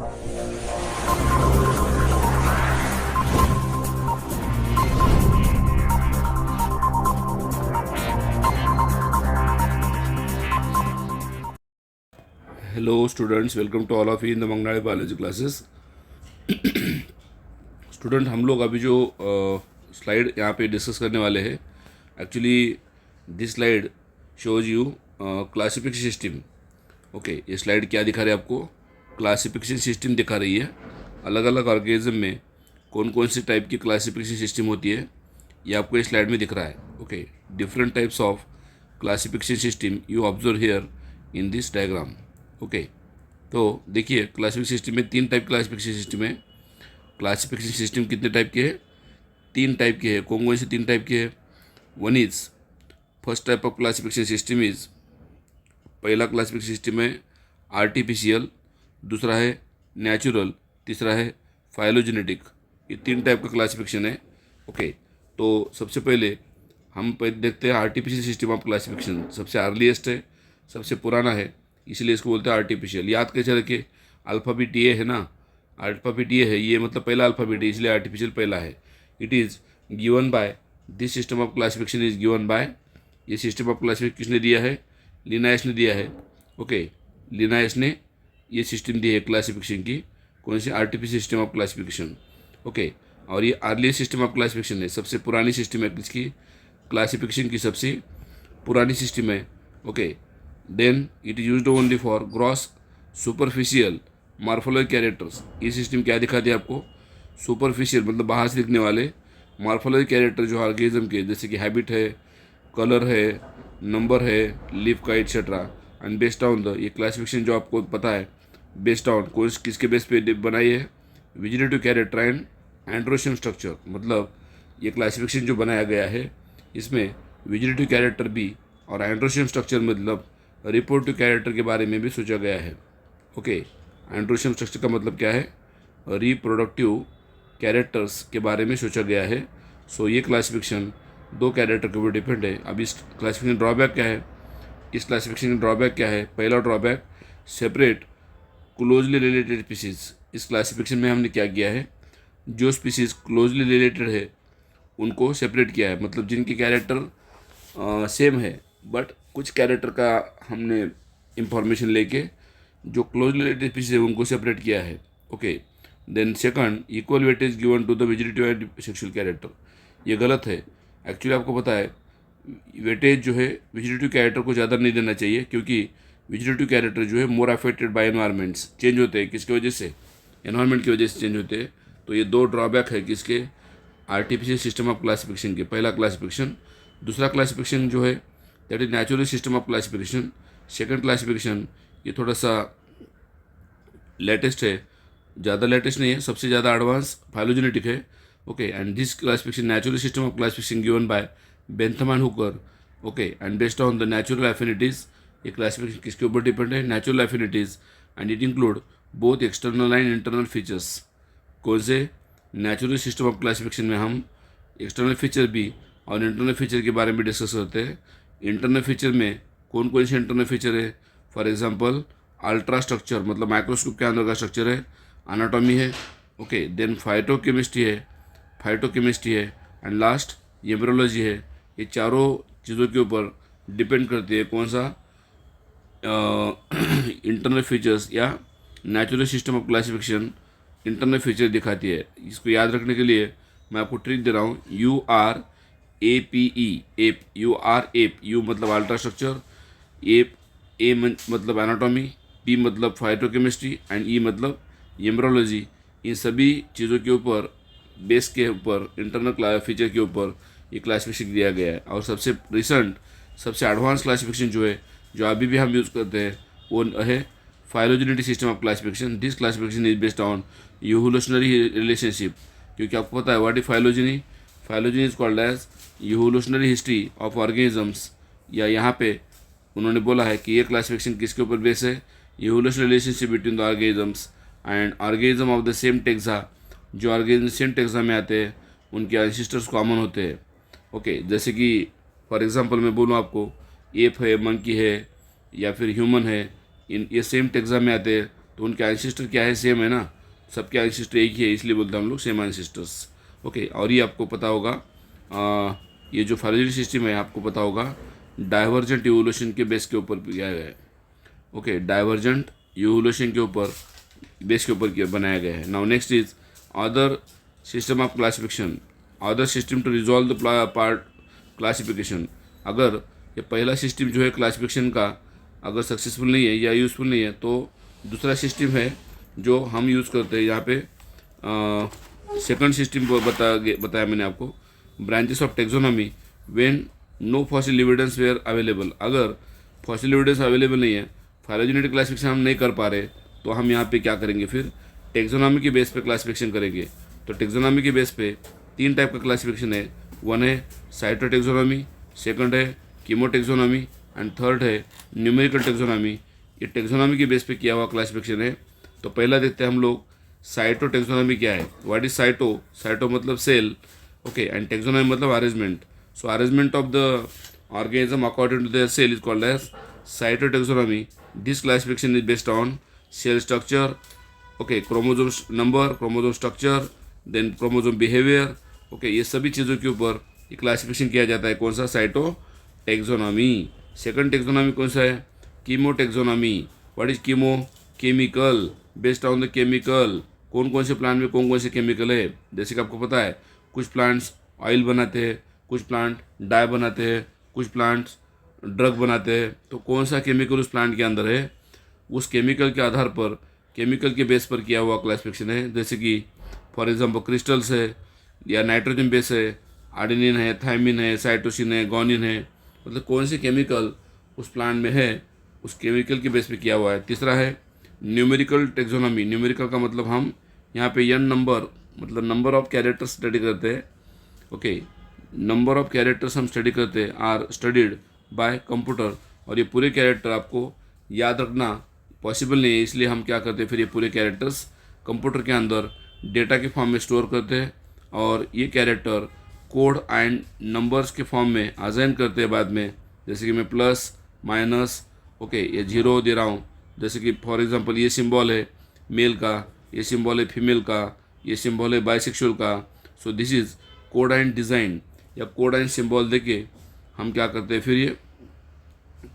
Hello students, welcome to all of you in the मंगनाड़े biology classes. Student, हम लोग अभी जो स्लाइड यहाँ पे डिस्कस करने वाले हैं, actually this slide shows you classification system. Okay, ये स्लाइड क्या दिखा रही है आपको? क्लासिफिकेशन सिस्टम दिखा रही है। अलग अलग ऑर्गेनिज्म में कौन कौन सी टाइप की क्लासिफिकेशन सिस्टम होती है, ये आपको इस स्लाइड में दिख रहा है। Okay, different types of classification system you observe here in this diagram. Okay, तो देखिए क्लासिफिकेशन सिस्टम में 3 टाइप क्लासिफिकेशन सिस्टम है। क्लासिफिकेशन सिस्टम कितने टाइप के हैं? 3 टाइप के हैं। कौन कौन से 3 टाइप के हैं? One is first type of classification system is, पहला क्लासिफिकेशन सिस्टम है आर्टिफिशियल, दूसरा है नेचुरल, तीसरा है फाइलोजेनेटिक। ये 3 टाइप का क्लासिफिकेशन है। ओके, तो सबसे पहले हम देखते हैं आर्टिफिशियल सिस्टम ऑफ क्लासिफिकेशन। सबसे अर्लीस्ट है, सबसे पुराना है, इसलिए इसको बोलते हैं आर्टिफिशियल। याद कैसे रखे? अल्फ़ाबेट ये है ना, अल्फ़ाबेट ये है, ये मतलब पहला अल्फ़ाबेट है, इसलिए आर्टिफिशियल पहला है। It is given by, this system of classification is given by, ये सिस्टम ऑफ क्लासिफिकेशन किसने दिया है? लिनायस ने दिया है। ओके, लिनायस ने ये सिस्टम दी है क्लासिफिकेशन की। कौन सी? Artificial system of classification. Okay, और ये अर्ली सिस्टम ऑफ क्लासिफिकेशन है, सबसे पुरानी सिस्टम है किसकी? क्लासिफिकेशन की सबसे पुरानी सिस्टम है। Okay, then it is used only for gross superficial morphological characters. ये सिस्टम क्या दिखाती है आपको? सुपरफिशियल मतलब बाहर से दिखने वाले मॉर्फोलॉजिकल कैरेक्टर जो ऑर्गेनिज्म के, जैसे कि हैबिट है, कलर है, नंबर है, लीफ का etcetera. And based on the, ये क्लासिफिकेशन जो आपको पता है, बेस्ड ऑन कौन किसके बेस पे बनाई है? Vegetative character and androecium structure. मतलब ये क्लासिफिकेशन जो बनाया गया है, इसमें वेजिटेटिव कैरेक्टर भी और एंड्रोशियम स्ट्रक्चर मतलब रिपोर्टिव कैरेक्टर के बारे में भी सोचा गया है। ओके, एंड्रोशियम स्ट्रक्चर का मतलब क्या है? रिप्रोडक्टिव कैरेक्टर्स के बारे में सोचा गया है। सो ये क्लासिफिकेशन 2 कैरेक्टर के ऊपर डिपेंड है। अब इस क्लासिफिकेशन ड्रॉबैक क्या है? इस क्लासिफिकेशन का ड्रॉबैक क्या है? पहला drawback, separate closely related species. इस क्लासिफिकेशन में हमने क्या किया है? जो स्पीसीज क्लोजली रिलेटेड है उनको सेपरेट किया है, मतलब जिनकी कैरेक्टर सेम है बट कुछ कैरेक्टर का हमने इंफॉर्मेशन लेके जो क्लोज रिलेटेड स्पीसीज है उनको सेपरेट किया है। Okay, then second, equal weightage given to the vegetative and sexual character. ये गलत है। एक्चुअली आपको पता है वेटेज जो है वेजिटेटिव कैरेक्टर को ज़्यादा नहीं देना चाहिए, क्योंकि वेजिटेटिव कैरेक्टर जो है मोर अफेक्टेड बाय एनवायरमेंट्स, चेंज होते हैं। किसकी वजह से? एनवायरमेंट की वजह से चेंज होते हैं। तो ये 2 ड्रॉबैक है किसके? आर्टिफिशियल सिस्टम ऑफ क्लासिफिकेशन के। पहला क्लासिफिकेशन। दूसरा क्लासिफिकेशन जो है that is natural system of classification. Second classification ये थोड़ा सा लेटेस्ट है, ज़्यादा लेटेस्ट नहीं है, सबसे ज़्यादा एडवांस फाइलोजेनेटिक है। Okay, and this classification natural system of classification given by Bentham and Hooker. Okay, and based on the natural affinities. ये क्लासिफिकेशन किसके ऊपर डिपेंड है? Natural affinities, and it include both external and internal features. कौन से? Natural system of classification में हम external feature भी और इंटरनल फीचर के बारे में डिस्कस करते हैं। इंटरनल फीचर में कौन कौन से इंटरनल फीचर है? फॉर एग्जांपल अल्ट्रा स्ट्रक्चर, मतलब माइक्रोस्कोप के अंदर का स्ट्रक्चर है, एनाटॉमी है। ओके, देन फाइटोकेमिस्ट्री है, एंड लास्ट एम्ब्रियोलॉजी है। ये चारों चीज़ों के ऊपर डिपेंड करती है कौन सा इंटरनल फीचर्स या natural system of classification internal feature दिखाती है। इसको याद रखने के लिए मैं आपको ट्रिक दे रहा हूँ। URAPE, एप, URAPE, यू मतलब अल्ट्रा स्ट्रक्चर, मतलब एनाटॉमी, P मतलब फाइटोकेमिस्ट्री एंड E मतलब एम्ब्रियोलॉजी। इन सभी चीज़ों के ऊपर, बेस के ऊपर, इंटरनल फीचर के ऊपर ये क्लासिफिकेशन दिया गया है। और सबसे रिसेंट, सबसे एडवांस क्लासिफिकेशन जो है, जो अभी भी हम यूज़ करते हैं, वो है phylogenetic system of classification. This classification is based on evolutionary relationship. क्योंकि आपको पता है what is phylogeny? Phylogeny is called as evolutionary history of organisms. या यहाँ पे उन्होंने बोला है कि ये क्लासिफिकेशन किसके ऊपर बेस है? Evolutionary relationship between the organisms and organism of the same taxa. जो ऑर्गेनिज्म सेम टेक्सा में आते हैं उनके एंसेस्टर्स कॉमन होते हैं। ओके, जैसे कि फॉर एग्जांपल मैं बोलूँ आपको, एप है, मंकी है, या फिर ह्यूमन है, इन ये सेम टेक्सा में आते हैं, तो तो उनके एंसेस्टर क्या है, सेम है ना, सबके एंसेस्टर एक ही है, इसलिए बोलते हैं हम लोग सेम एंसेस्टर्स। ओके, और ये आपको पता होगा ये जो फाइलोजेनेटिक सिस्टम है आपको पता होगा डाइवर्जेंट इवोल्यूशन के बेस के ऊपर किया गया है। ओके, डाइवर्जेंट इवोल्यूशन के ऊपर बेस के ऊपर बनाया गया है। Now next is other system of classification, other system to resolve the part classification. अगर ये पहला सिस्टम जो है क्लासिफिकेशन का अगर सक्सेसफुल नहीं है या यूज़फुल नहीं है, तो दूसरा सिस्टम है जो हम यूज़ करते हैं। यहाँ पे सेकंड सिस्टम को बताया मैंने आपको, branches of taxonomy when no fossil evidence were available. अगर फॉसिल एविडेंस अवेलेबल नहीं है, फाइलोजेनेटिक क्लासिफिकेशन हम नहीं कर पा रहे, तो हम यहाँ पे क्या करेंगे, फिर टेक्सोनॉमी के बेस पे क्लासिफिकेशन करेंगे। तो टेक्सोनॉमी के बेस पे 3 टाइप का क्लासिफिकेशन है। वन है साइटोटेक्सोनॉमी, सेकंड है कीमोटेक्सोनॉमी एंड थर्ड है न्यूमेरिकल टेक्सोनॉमी। ये टेक्सोनॉमी के बेस पे किया हुआ क्लासिफिकेशन है। तो पहला देखते हैं हम लोग साइटोटेक्सोनॉमी क्या है। व्हाट इज साइटो, साइटो मतलब सेल, ओके, एंड टेक्सोनॉमी मतलब arrangement. So arrangement of the organism according to their cell is called as cytotaxonomy. This classification is based on cell structure, okay, chromosome number, chromosome structure, then chromosome behavior, okay, ये सभी चीज़ों के ऊपर ये classification किया जाता है। कौन सा, साइटोटेक्सोनॉमी। सेकंड टेक्सोनॉमी कौन सा है, chemotaxonomy. What is chemo, chemical, based on the chemical. कौन कौन से प्लांट में कौन कौन से केमिकल है, जैसे कि आपको पता है कुछ प्लांट्स ऑयल बनाते हैं, कुछ प्लांट डाई बनाते हैं, कुछ प्लांट्स ड्रग बनाते हैं। तो कौन सा केमिकल उस प्लांट के अंदर है, उस केमिकल के आधार पर, केमिकल के बेस पर किया हुआ क्लासिफिकेशन है। जैसे कि फॉर एग्जांपल क्रिस्टल्स है या नाइट्रोजन बेस है, आर्डिनिन है, थायमिन है, साइटोसिन है, गॉनिन है, मतलब कौन से केमिकल उस प्लांट में है, उस केमिकल के बेस पे किया हुआ है। तीसरा है न्यूमेरिकल टेक्सोनॉमी। न्यूमेरिकल का मतलब हम यहाँ पे n नंबर, मतलब नंबर ऑफ कैरेक्टर्स स्टडी करते हैं। ओके, नंबर ऑफ कैरेक्टर्स हम स्टडी करते हैं, आर स्टडीड बाय कंप्यूटर। और ये पूरे कैरेक्टर आपको याद रखना पॉसिबल नहीं है, इसलिए हम क्या करते हैं, फिर ये पूरे कैरेक्टर्स कंप्यूटर के अंदर डेटा के फॉर्म में स्टोर करते हैं, और ये कैरेक्टर कोड एंड नंबर्स के फॉर्म में असाइन करते हैं बाद में। जैसे कि मैं प्लस माइनस, ओके, ये 0 दे रहा हूँ। जैसे कि फॉर एग्जांपल ये सिंबल है मेल का, ये सिंबल है फीमेल का, ये सिंबल है बाइसेक्सुअल का। So this is code and design, या कोड एंड सिंबल देके हम क्या करते हैं, फिर ये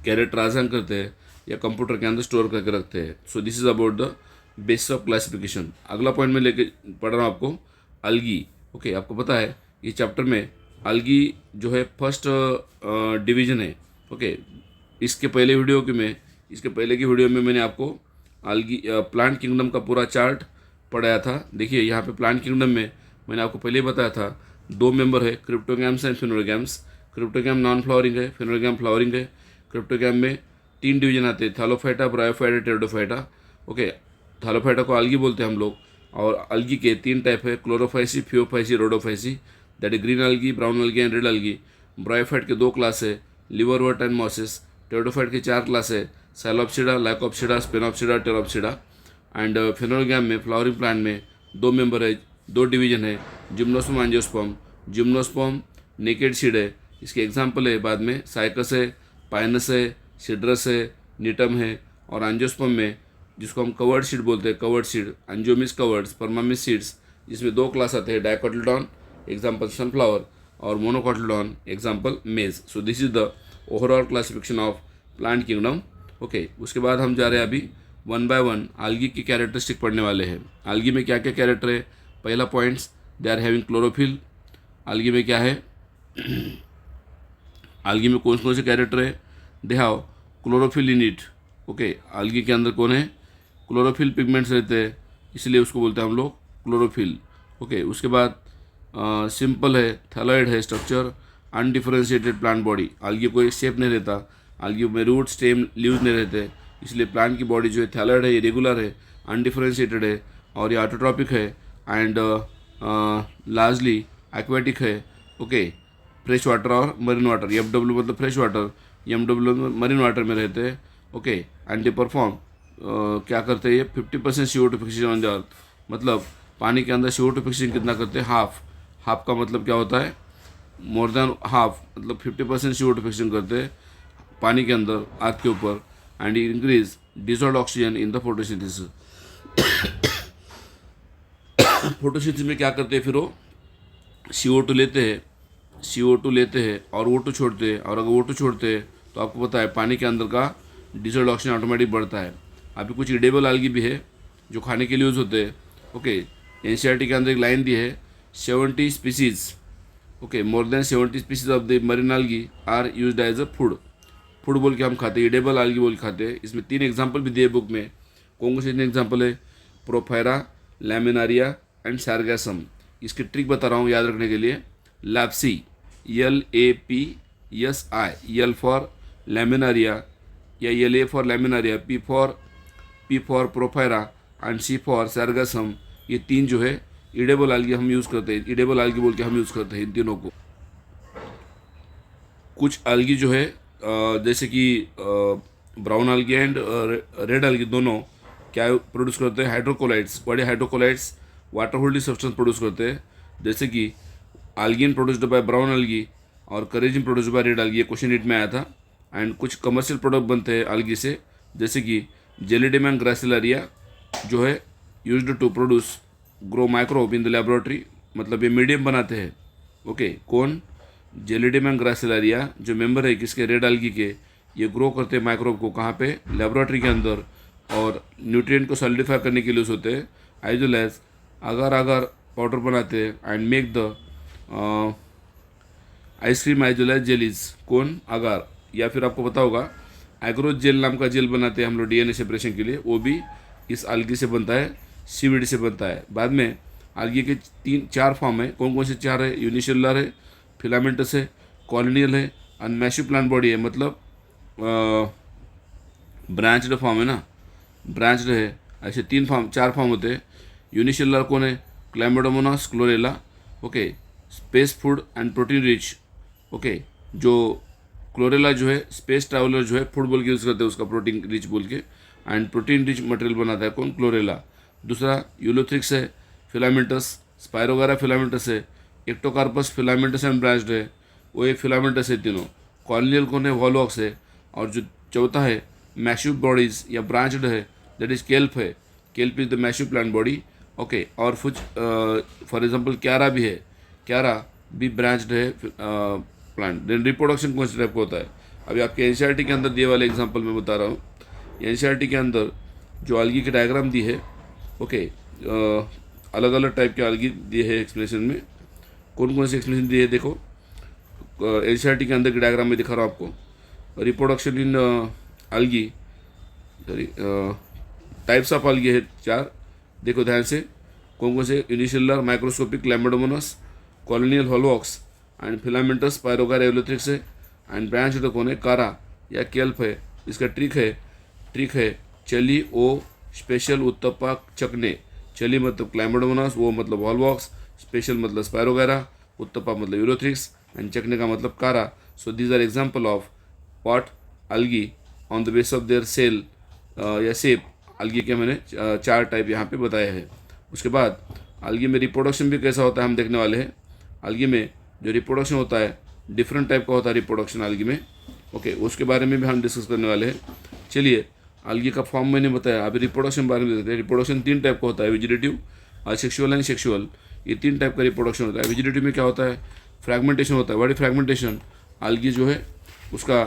कैरेक्टर असाइन करते हैं या कंप्यूटर के अंदर स्टोर करके रखते हैं। So this is about the basis of classification. अगला पॉइंट में लेके पढ़ रहा हूँ आपको, अलगी। ओके, आपको पता है ये चैप्टर में अलगी जो है फर्स्ट डिवीजन है। ओके, इसके पहले की वीडियो में मैंने आपको अलगी प्लांट किंगडम का पूरा चार्ट पढ़ाया था। देखिए यहाँ पे प्लांट किंगडम में मैंने आपको पहले ही बताया था 2 मेंबर है, cryptogams and phanerogams. Cryptogam non flowering है, फिनोगैम फ्लावरिंग है। क्रिप्टोगैम में 3 डिवीजन आते हैं, Thallophyta, bryophyta, pteridophyta. Okay, Thallophyta को अलगी बोलते हैं हम लोग। और अलगी के 3 टाइप है, chlorophyceae, phaeophyceae, rhodophyceae, that is green algae, brown algae and red algae. Bryophyte के 2 क्लास है, लिवरवर्ट एंड मॉसिस। टेरिडोफाइट के 4 क्लास है, सैलोप्सिडा, लाइकोप्सिडा, स्पेनोप्सिडा, टेरोप्सिडा। एंड फिनोगैम में फ्लावरिंग प्लांट में 2 मेंबर है, 2 डिवीजन है, gymnosperm, angiosperm. Gymnosperm naked seed है, इसके एग्जाम्पल है बाद में साइकस है, पाइनस है, सिड्रस है, निटम है। और एंजियोस्पर्म में जिसको हम कवर्ड सीड बोलते हैं, कवर्ड सीड, एंजियोमिस कवर्ड, स्पर्मामिस सीड्स, जिसमें 2 क्लास आते हैं, डाइकोटिलडॉन एग्जाम्पल सनफ्लावर, और मोनोकोटिलडॉन एग्जाम्पल मेज। सो this is the overall classification of plant kingdom. Okay, उसके बाद हम जा रहे हैं अभी 1 बाय 1 आल्गी की कैरेक्टरिस्टिक पढ़ने वाले हैं। आल्गी में क्या क्या कैरेक्टर है, पहला points, they are having chlorophyll. Algae में क्या है, आल्गी में कौन कौन से कैरेक्टर है, they have chlorophyll in it. Okay, algae के अंदर कौन है, क्लोरोफिल पिगमेंट्स रहते हैं, इसलिए उसको बोलते हैं हम लोग क्लोरोफिल। ओके, उसके बाद सिंपल है, थैलॉइड है structure, undifferentiated plant body. Algae को एक शेप नहीं रहता, आल्गी में रूट, स्टेम, लीव्स नहीं रहते, इसलिए प्लांट की बॉडी जो है थैलॉइड है, इरेगुलर है, अनडिफरेंशिएटेड है, और ये ऑटोट्रॉपिक है, एंड लार्जली एक्वेटिक है। ओके, फ्रेश वाटर और मरीन वाटर, FW मतलब fresh water, MW marine water में रहते हैं। ओके, एंड दे परफॉर्म क्या करते हैं ये 50% CO2 fixation on the earth, मतलब पानी के अंदर CO2 फिक्सेशन कितना करते हैं, हाफ का मतलब क्या होता है, मोर देन हाफ, मतलब 50% CO2 फिक्सेशन करते हैं पानी के अंदर अर्थ के ऊपर, and increase dissolved oxygen in the photosynthesis. Photosynthesis में क्या करते हैं फिर वो CO2 लेते हैं, CO2 लेते हैं और O2 छोड़ते हैं, और अगर O2 छोड़ते हैं तो आपको पता है पानी के अंदर का डिसॉल्व्ड ऑक्सीजन ऑटोमेटिक बढ़ता है। अभी कुछ इडेबल algae भी है जो खाने के लिए यूज़ होते हैं। ओके, NCERT के अंदर एक लाइन दी है 70 species, okay, more than 70 species of the marine algae are used as a food. Food बोल के हम खाते हैं, इडेबल algae बोल के खाते हैं। इसमें 3 एग्जाम्पल भी दिए बुक में। कौन से 3 एग्जाम्पल है? Porphyra, laminaria and sargassum. इसकी ट्रिक बता रहा हूँ याद रखने के लिए। Lapsi, LAPSI, L for laminaria या LA for laminaria, P for porphyra and C for sargassum. ये 3 जो है इडेबल algae हम यूज़ करते हैं, इडेबल algae बोल के हम यूज़ करते हैं इन तीनों को। कुछ algae जो है जैसे कि brown algae and red algae दोनों क्या प्रोड्यूस करते हैं? हाइड्रोकोलाइड्स। बड़े हाइड्रोकोलाइड्स वाटर होल्डिंग सब्सटेंस प्रोड्यूस करते हैं, जैसे कि algin produced by brown algae और करेजिन प्रोड्यूस्ड बाय रेड algae। ये क्वेश्चन 8 में आया था। एंड कुछ कमर्शियल प्रोडक्ट बनते हैं algae से, जैसे कि जेलिडियम एंड ग्रासिलारिया जो है used to produce grow microbe in the laboratory, मतलब ये मीडियम बनाते हैं। ओके, कौन? जेलिडियम एंड ग्रासिलारिया जो मेंबर है किसके? रेड algae के। ये ग्रो करते हैं माइक्रोब को कहाँ पे? लेबोरेटरी के अंदर, और न्यूट्रिएंट को सॉलिडिफाई करने के लिए यूज़ होते हैं। एज वेल एज अगर अगर पाउडर बनाते हैं and make the ice cream as well as jellies. कौन? अगार। या फिर आपको पता होगा एग्रो जेल नाम का जेल बनाते हैं हम लोग DNA सेपरेशन के लिए, वो भी इस algae से बनता है, सीवीड से बनता है। बाद में algae के 3-4 फॉर्म है। कौन कौन से 4 है? यूनिसेलुलर है, फिलामेंटस है, कॉलोनियल है, और मैसिव प्लांट बॉडी है, मतलब ब्रांच्ड फॉर्म है ना, ब्रांच्ड है। ऐसे 4 फॉर्म होते हैं। यूनिसेलुलर कौन है? Chlamydomonas chlorella. Okay, space food and protein rich. Okay, जो क्लोरेला जो है स्पेस ट्रैवलर जो है फूड बोल के यूज़ करते हैं उसका, प्रोटीन रिच बोल के, एंड प्रोटीन रिच मटेरियल बनाता है। कौन? क्लोरेला। दूसरा यूलोथ्रिक्स है, फिलामेंटस, स्पायरोगारा फिलामेंटस है, एक्टोकार्पस फिलामेंटस एंड ब्रांच्ड है, वो ये फिलामेंटस है तीनों। कॉलोनियल कौन है? वॉलवॉक्स है। और जो चौथा है मैसिव बॉडीज या ब्रांच्ड है, दैट इज केल्प है। Kelp is the massive plant body. Okay, और कुछ फॉर एग्जांपल क्यारा भी है, क्यारा भी ब्रांच्ड है प्लांट। देन रिप्रोडक्शन कौन से टाइप का होता है? अभी आपके NCERT के अंदर दिए वाले एग्जांपल में बता रहा हूँ। NCERT के अंदर जो algae की डायग्राम दी है, ओके, अलग अलग टाइप के algae दिए है एक्सप्लेनेशन में। कौन कौन से एक्सप्लेनेशन दिए है देखो, NCERT के अंदर की डायग्राम में दिखा रहा हूँ आपको। Reproduction in algae, sorry, types of algae है 4, देखो ध्यान से। कौन कौन से? Unicellular, microscopic, Chlamydomonas, colonial, Volvox and filamentous, Spirogyra, Ulothrix है। एंड ब्रांच तो कौन है? कारा या केल्प है। इसका ट्रिक है चली ओ स्पेशल उत्तपा चकने। चली मतलब क्लैमिडोमोनास, वो मतलब हॉलवॉक्स, स्पेशल मतलब स्पायरोगारा, उत्तपा मतलब यूलोथ्रिक्स, एंड चकने का मतलब Chara. So these are example of what algae on the base of their cell या शेप। algae के मैंने 4 टाइप यहाँ पे बताए हैं। उसके बाद algae में रिप्रोडक्शन भी कैसा होता है हम देखने वाले हैं। algae में जो रिप्रोडक्शन होता है डिफरेंट टाइप का होता है रिप्रोडक्शन algae में। ओके, उसके बारे में भी हम डिस्कस करने वाले हैं। चलिए, algae का फॉर्म मैंने बताया, अभी रिप्रोडक्शन बारे में देखते हैं। रिप्रोडक्शन 3 टाइप का होता है, वेजिटेटिव, सेक्सुअल एंड सेक्सुअल। ये 3 टाइप का रिप्रोडक्शन होता है। वेजिटेटिव में क्या होता है? फ्रैगमेंटेशन होता है। बड़ी फ्रैगमेंटेशन, algae जो है उसका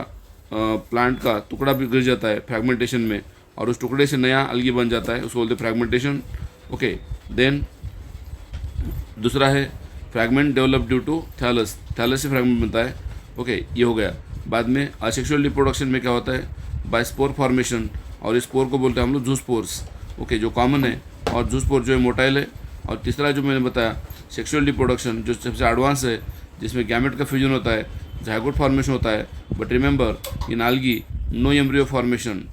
प्लांट का टुकड़ा भी गिर जाता है फ्रैगमेंटेशन में, और उस टुकड़े से नया algae बन जाता है, उसको बोलते हैं फ्रैगमेंटेशन। ओके, देन दूसरा है fragment develop due to thallus, thallus से फ्रैगमेंट बनता है। ओके, ये हो गया। बाद में असेक्सुअल रिप्रोडक्शन में क्या होता है? बाय स्पोर फॉर्मेशन, और इस स्पोर को बोलते हैं हम लोग जूस्पोर्स। ओके, जो कॉमन है, और जूस्पोर जो है मोटाइल है। और तीसरा जो मैंने बताया सेक्सुअल रिप्रोडक्शन, जो सबसे एडवांस है, जिसमें गैमेट का फ्यूजन होता है, जाइगोट फॉर्मेशन होता है। But remember in algae no embryo formation,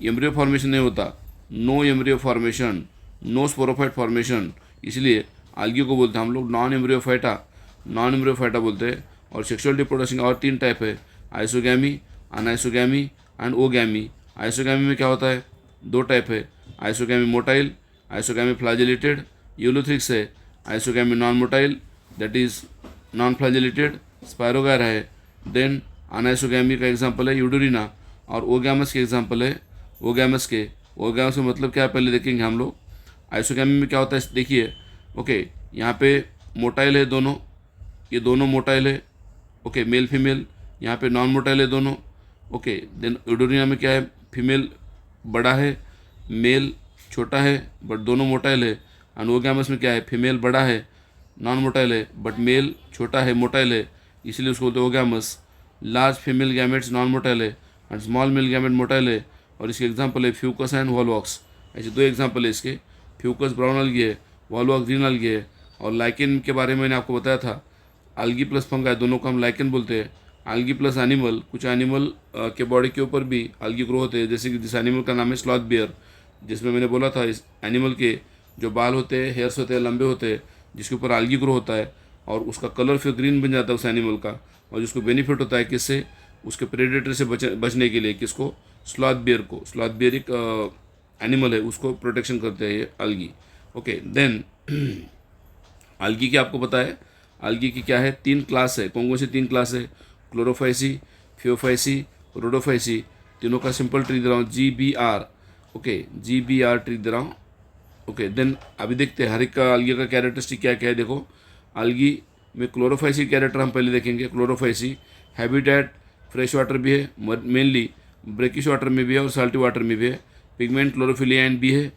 embryo formation नहीं होता, no embryo formation, no sporophyte formation. इसलिए algae को बोलते हैं हम लोग नॉन एम्ब्रियोफाइटा बोलते हैं। और सेक्सुअल रिप्रोडक्शन और 3 टाइप है, isogamy, anisogamy and oogamy. Isogamy में क्या होता है? 2 टाइप है, isogamy motile, isogamy flagellated. Ulothrix है isogamy non motile, that is non flagellated, Spirogyra है। देन अनाइसोगैमी का एग्जांपल है यूडोरिना, और ओगैमस के एग्जांपल है ओगैमस का मतलब क्या है पहले देखेंगे हम लोग। आइसोगैमी में क्या होता है देखिए, ओके यहाँ पे मोटाइल है दोनों, ये दोनों मोटाइल है, ओके मेल फीमेल। यहाँ पे नॉन मोटाइल है दोनों, ओके। देन यूडोरिना में क्या है, फीमेल बड़ा है, मेल छोटा है बट दोनों मोटाइल है। एंड ओगैमस में क्या है, फीमेल बड़ा है, नॉन मोटाइल है बट मेल छोटा है, मोटाइल है, इसलिए उसको बोलते हैं oogamous. Large female gametes non motile है and small male gamete motile है। और इसके एग्जांपल है फ्यूकस एंड वॉलवॉक्स। ऐसे दो एग्जांपल है इसके, फ्यूकस ब्राउन अलगी है, वॉलवॉक्स ग्रीन अलगी है। और लाइकेन के बारे में मैंने आपको बताया था, अलगी प्लस फंगा दोनों को हम लाइकेन बोलते हैं। अलगी प्लस एनिमल, कुछ एनिमल के बॉडी के ऊपर भी अलगी ग्रो होते हैं, जैसे कि जिस एनिमल का नाम है स्लॉथ बियर, जिसमें मैंने बोला था इस एनिमल के जो बाल होते हैं, हेयर्स होते हैं, लंबे होते हैं, जिसके ऊपर अलगी ग्रो होता है और उसका कलर फिर ग्रीन बन जाता है उस एनिमल का। और जिसको बेनिफिट होता है किससे, उसके प्रेडेटर से बचने के लिए, किसको, स्लॉथ बियर को। स्लॉथ बियर एक एनिमल है, उसको प्रोटेक्शन करते हैं ये अलगी, ओके। देन अलगी की आपको पता है, अलगी की क्या है, 3 क्लास है। कौन कौन से 3 क्लास है, क्लोरोफाइसी, फियोफाइसी, रोडोफाइसी। तीनों का सिंपल ट्री दे रहा हूँ, GBR, ओके, GBR ट्री दे रहा हूँ, ओके। देन अभी देखते हैं हर एक का अलगी का कैरेक्टरिस्टिक क्या क्या है। देखो अलगी में क्लोरोफाइसी कैरेक्टर हम पहले देखेंगे। क्लोरोफाइसी हैबिटेट फ्रेश वाटर भी है, मेनली ब्रेकिश वाटर में भी है और साल्टी वाटर में भी है। पिगमेंट क्लोरोफिलियान भी है,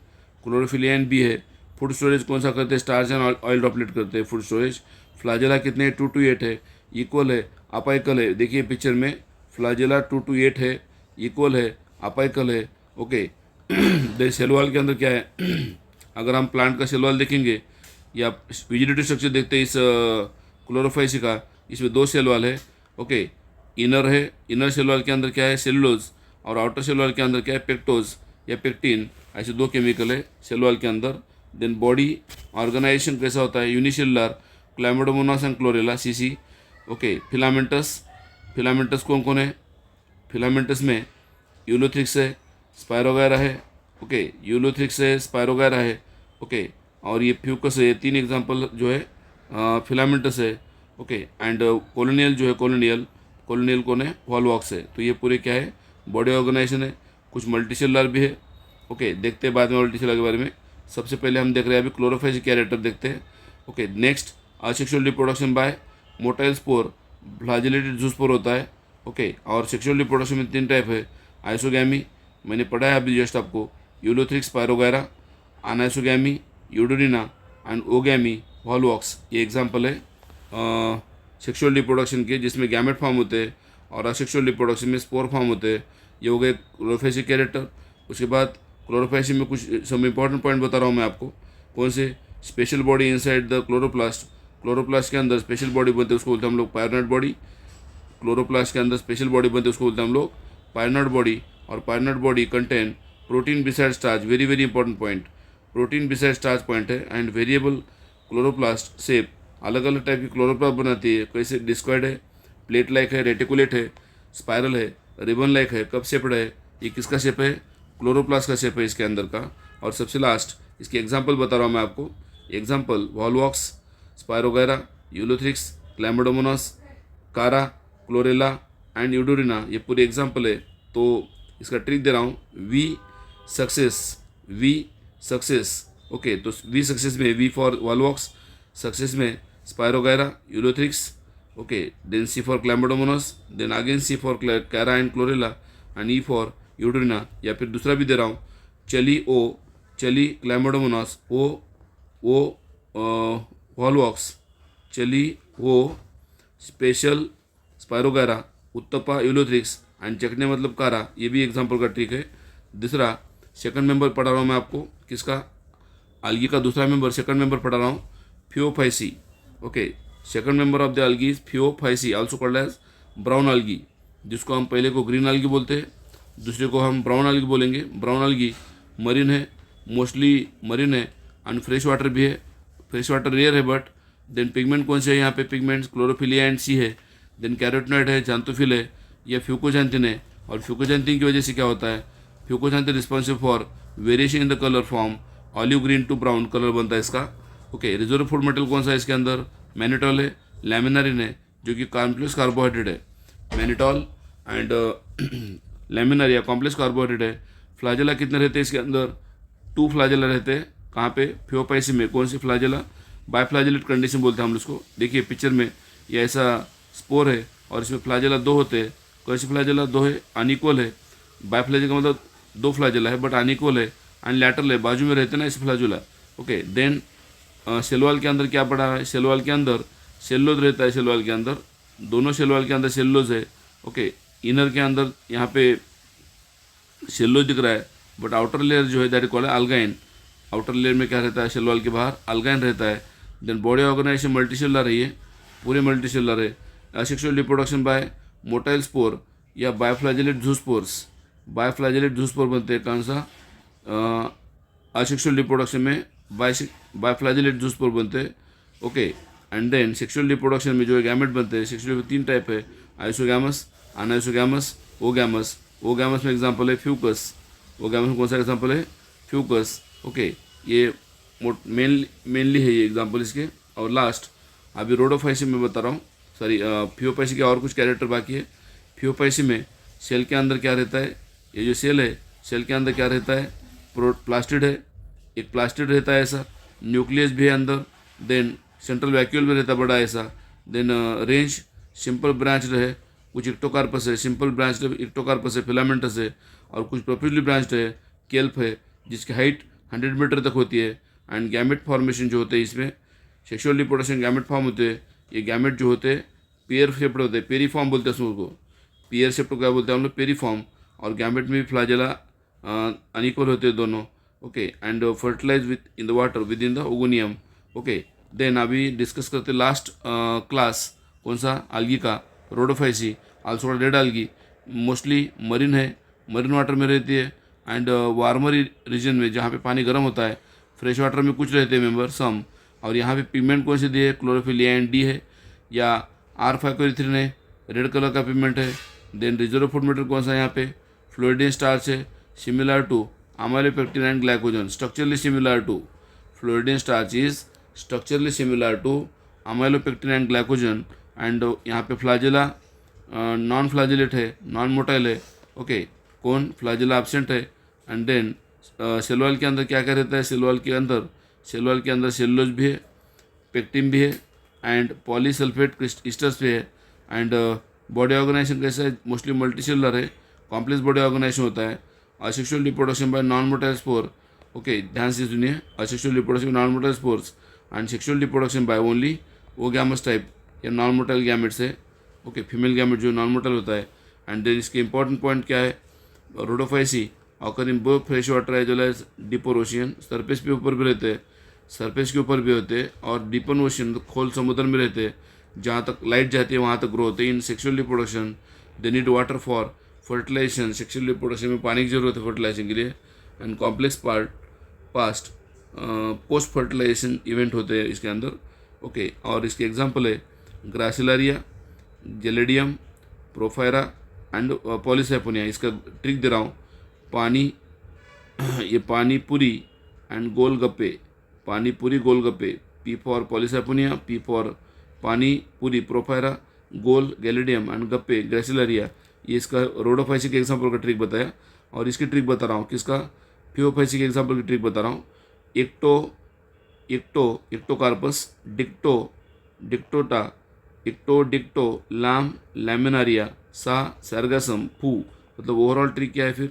क्लोरोफिलियान भी है। फूड स्टोरेज कौन सा करते हैं, स्टार्च एंड ऑयल ड्रॉपलेट करते हैं फूड स्टोरेज। फ्लाजेला कितने, 2 to 8 है, इक्वल है, अपाइकल है। देखिए पिक्चर में फ्लाजेला 2 to 8 है, इक्वल है, अपाइकल है, ओके। देन सेल वॉल के अंदर क्या है, अगर हम प्लांट का सेल वॉल देखेंगे या वेजिटेटिव स्ट्रक्चर देखते हैं इस क्लोरोफाइसी का, इसमें 2 सेल वॉल है, ओके। इनर है, इनर सेल वॉल के अंदर क्या है, सेलुलोज, और आउटर सेल वॉल के अंदर क्या है, पेक्टोज या पेक्टिन। ऐसे 2 केमिकल है सेल वॉल के अंदर। देन बॉडी ऑर्गेनाइजेशन कैसा होता है, unicellular, Chlamydomonas and Chlorella, CC, okay. Filamentous, filamentous कौन कौन है, फिलामेंटस में यूलोथ्रिक्स है, स्पायरोगैरा है, ओके। यूलोथ्रिक्स है, स्पायरोगैरा है, ओके। और ये फ्यूकस है। ये 3 एग्जांपल जो है फिलामेंटस है, ओके। एंड कॉलोनियल जो है, कॉलोनियल कौन है, वॉलवॉक्स है। तो ये पूरे क्या है, बॉडी ऑर्गेनाइजेशन है। कुछ मल्टीसेलुलर भी है, ओके। देखते हैं बाद में मल्टीसेलुलर के बारे में। सबसे पहले हम देख रहे हैं अभी क्लोरोफाइसी कैरेक्टर देखते हैं, okay. Next asexual reproduction bye motile spore, flagellated zoospore होता है, ओके। और सेक्सुअल रिप्रोडक्शन में 3 टाइप है, आइसोगैमी मैंने पढ़ा है अभी जस्ट आपको, Ulothrix, Spirogyra, anisogamy, Eudorina and oogamy, Volvox. ये एग्जांपल है सेक्सुअल रिप्रोडक्शन के, जिसमें गैमेट फॉर्म होते हैं, और असेक्सुअल रिप्रोडक्शन में स्पोर फॉर्म होते हैं। ये हो गए क्लोरोफाइसी कैरेक्टर। उसके बाद क्लोरोफाइसी में कुछ सब इंपॉर्टेंट पॉइंट बता रहा हूँ मैं आपको। कौन से, special body inside the chloroplast, chloroplast के अंदर स्पेशल बॉडी बनते हैं, उसको बोलते हैं हम लोग पायरनट बॉडी। क्लोरोप्लास्ट के अंदर स्पेशल बॉडी बनते हैं, उसको बोलते हैं हम लोग पायरनट बॉडी। और pyrenoid body contain protein beside starch, very very important point, protein beside starch point है। एंड वेरिएबल क्लोरोप्लास्ट शेप, अलग अलग टाइप की क्लोरोप्लास्ट बनाती है, कैसे, डिस्क्वाइड है, प्लेट लाइक है, रेटिकुलेट है, स्पायरल है, रिबन लाइक है, कप शेप्ड है। ये किसका शेप है, क्लोरोप्लास्ट का शेप है इसके अंदर का। और सबसे लास्ट इसके एग्जांपल बता रहा हूँ मैं आपको। एग्जांपल वॉलवॉक्स, स्पायरोगैरा, यूलोथ्रिक्स, क्लैमिडोमोनास, कारा, क्लोरेला एंड यूडोरिना, ये पूरे एग्जांपल है। तो इसका ट्रिक दे रहा हूँ, वी सक्सेस, ओके। तो वी सक्सेस में वी फॉर वॉलवॉक्स, सक्सेस में Spirogyra, Ulothrix, okay. Then C for Chlamydomonas, then again C for Chara and Chlorella and E for Eudorina. या फिर दूसरा भी दे रहा हूँ, चली क्लैमिडोमोनास, ओ वॉलवॉक्स, चली वो स्पेशल स्पायरोगैरा, उत्तपा यूलोथ्रिक्स एंड चकने मतलब कारा। ये भी एग्जांपल का ट्रिक है। दूसरा सेकंड मेंबर पढ़ा रहा हूँ मैं आपको, किसका, अलगी का दूसरा मेंबर, सेकंड मेंबर पढ़ा रहा हूँ, Phaeophyceae, okay. Second member of the algae is Phaeophyceae, also called as brown algae, जिसको हम पहले को ग्रीन अलगी बोलते हैं, दूसरे को हम ब्राउन अलगी बोलेंगे। ब्राउन अलगी मरीन है, मोस्टली मरीन है एंड फ्रेश वाटर भी है। फ्रेश वाटर रेयर है बट। देन पिगमेंट कौन से है यहाँ पे, पिगमेंट्स क्लोरोफिलिया एंड C है। देन कैरोटिनॉइड है, जांतोफिल है, या फ्यूकोजैंथिन है। और फ्यूकोजैंथिन की वजह से क्या होता है, fucoxanthin responsive for variation in the colour form, olive green to brown colour बनता है इसका, ओके। रिजर्व फूड मेटल कौन सा है इसके अंदर, मैनिटॉल है, लैमिनारिन है, जो कि कॉम्प्लेक्स कार्बोहाइड्रेट है, मैनिटॉल एंड लैमिनार या कॉम्प्लेक्स कार्बोहाइड्रेट है। फ्लाजेला कितने रहते हैं इसके अंदर, 2 फ्लाजेला रहते हैं, कहाँ पे, फियोपाइसी में। कौन सी फ्लैजेला, बायफ्लैजेलेट कंडीशन बोलते हैं हम उसको। देखिए पिक्चर में ये ऐसा स्पोर है और इसमें फ्लैजेला दो होते हैं। कौन सी फ्लैजेला, दो है, अनइक्वल है। बायफ्लैजेला का मतलब दो फ्लैजेला है बट अनइक्वल है एंड लैटरल है, बाजू में रहते हैं ना इस flagella. Okay then cell wall के अंदर क्या पड़ा है, सेल वॉल के अंदर सेलुलोज रहता है, सेल वॉल के अंदर दोनों सेल वॉल के अंदर सेलुलोज है। ओके इनर के अंदर यहाँ पे सेलुलोज दिख रहा है बट आउटर लेयर जो है that is called algin. Outer layer में क्या रहता है, सेल वॉल के बाहर अल्गाइन रहता है। देन बॉडी ऑर्गेनाइजेशन मल्टीसेलुलर है, ये पूरे मल्टीसेलुलर है। Asexual reproduction bye motile spore या बायफ्लैजेलेट जूस्पोर्स। बायफ्लैजेलेट जूस्पोर बनते हैं कौन सा, असेक्सुअल रिप्रोडक्शन में बायफ्लैजेलेट जूस्पोर बनते हैं। Okay and then sexual reproduction में जो गैमेट बनते हैं, सेक्सुअल में तीन टाइप है, आइसोगैमस, अनआइसोगैमस, ओगैमस। ओगैमस में एग्जांपल है फ्यूकस। ओगैमस में कौन सा एग्जांपल है, फ्यूकस। ओके ये मेनली है ये एग्जांपल इसके। और लास्ट अभी रोडोफाइसी में बता रहा हूँ, सॉरी फियोपाइसी के और कुछ कैरेक्टर बाकी है। फियोपाइसी में सेल के अंदर क्या रहता है, ये जो सेल है सेल के अंदर क्या रहता है, प्लास्टिड है, एक प्लास्टिड रहता है ऐसा, न्यूक्लियस भी है अंदर, देन सेंट्रल वैक्यूल में रहता है बड़ा ऐसा, देन रेंज सिंपल ब्रांच्ड है, कुछ इक्टोकार्पस है, सिंपल ब्रांच्ड इक्टोकार्पस है, फिलामेंटस है, और कुछ प्रोफिजली ब्रांच्ड है, केल्प है, जिसकी हाइट 100 मीटर तक होती है। एंड गैमेट फॉर्मेशन जो होते हैं इसमें सेक्सुअल रिप्रोडक्शन गैमेट फॉर्म होते हैं। ये गैमेट जो होते हैं पेयर शेप्ड होते हैं, पेरीफॉर्म बोलते हैं उसको, पेयर शेप्ड को क्या बोलते हैं हम लोग, पेरीफॉर्म। और गैमेट में भी फ्लैजेला अनइक्वल होते हैं दोनों। Okay and fertilize within the water within the oogonium. Okay then अभी डिस्कस करते लास्ट क्लास कौन सा, algae का, Rhodophyceae, also red algae, mostly marine है, मरीन वाटर में रहती है एंड वार्मर रीजन में जहाँ पे पानी गर्म होता है। फ्रेश वाटर में कुछ रहते हैं मेंबर सम। और यहाँ पे पिगमेंट कौन से दिए, क्लोरोफिल ए एंड डी है या R5 है, रेड कलर का पिगमेंट है। देन रिजर्व फूड मेटेरियल कौन सा है यहाँ पे, फ्लोरिडीन स्टार्च है, similar to amylopectin and glycogen, structurally similar to floridean starch is structurally similar to amylopectin and glycogen. And यहाँ पे फ्लैजेला नॉन फ्लैजेलेट है, नॉन मोटाइल है। ओके कौन, फ्लैजेला एब्सेंट है। एंड देन सेल वॉल के अंदर क्या क्या रहता है, सेल वॉल के अंदर सेलुलोज भी है, पेक्टिन भी है एंड पॉलीसल्फेट ईस्टर्स भी है। एंड बॉडी ऑर्गेनाइजेशन कैसा है, मोस्टली मल्टीसेलुलर है, कॉम्प्लेक्स बॉडी ऑर्गेनाइजेशन होता है। Asexual reproduction by non motile spore. Okay ध्यान से सुनिए, asexual reproduction non motile spores and sexual reproduction by only oogamous type या नॉन मोटाइल गैमेट्स है। ओके फीमेल गैमेट जो नॉन मोटाइल होता है। एंड देन इसके इंपॉर्टेंट पॉइंट क्या है, Rhodophyceae occur in both fresh water as well as deeper ocean. Surface के ऊपर भी रहते हैं, सरफेस के ऊपर भी होते हैं, और डीपर ओशियन खोल समुद्र में रहते हैं, जहाँ तक लाइट जाती है वहाँ तक ग्रो होते हैं। In sexual reproduction they need water for fertilisation. Sexual reproduction में पानी की जरूरत है फर्टिलाइजेशन के लिए। And complex past post fertilisation event होते हैं इसके अंदर। ओके और इसके एग्जांपल है ग्रासिलारिया, जेलेडियम, प्रोफायरा एंड पॉलीसेपोनिया। इसका ट्रिक दे रहा हूँ, पानी ये पानी पूरी एंड गोलगप्पे, पानी पूरी गोलगप्पे, पी फॉर पॉलीसेपोनिया, पी फॉर पानी पूरी, प्रोफायरा, गोल, गैलिडियम एंड गप्पे, ग्रेसिलरिया। ये इसका रोडोफाइसी के एग्जांपल का ट्रिक बताया। और इसकी ट्रिक बता रहा हूँ किसका, फियोफाइसी के एग्जांपल की ट्रिक बता रहा हूँ। इक्टोकार्पस, डिक्टोटा, डिक्टो, लाम, लैमिनारिया, सा, सरगसम, फू। मतलब ओवरऑल ट्रिक क्या है फिर,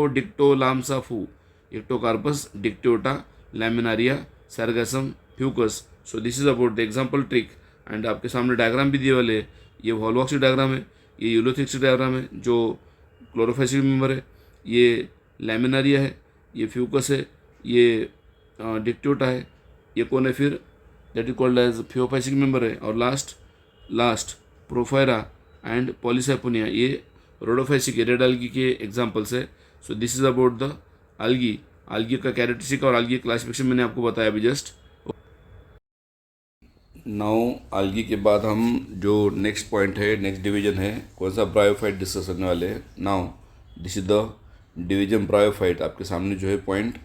डिक्टो, लाम, सा, फू, Ectocarpus, Dictyota, Laminaria, Sargassum, Fucus. So this is about the example trick. And आपके सामने डायग्राम भी दिए वाले हैं, ये वॉलवॉक्सी डायग्राम है, ये यूलोथिक्स डायग्राम है जो क्लोरोफाइसी मेंबर है, ये लैमिनारिया है, ये फ्यूकस है, ये डिक्टोटा है, ये कौन है फिर, दैट इज कॉल्ड एज फियोफाइसिक मेंबर है। और लास्ट प्रोफायरा एंड पॉलीसेपोनिया, ये रोडोफाइसिक रेड algae के एग्जाम्पल्स है। So this is about the algae का कैरेक्टरिस्टिक और algae क्लासिफिकेशन मैंने आपको बताया अभी जस्ट। नाउ algae के बाद हम जो नेक्स्ट पॉइंट है, नेक्स्ट डिवीजन है, कौन सा, ब्रायोफाइट डिस्कस करने वाले हैं। Now this is the division bryophyte. आपके सामने जो है पॉइंट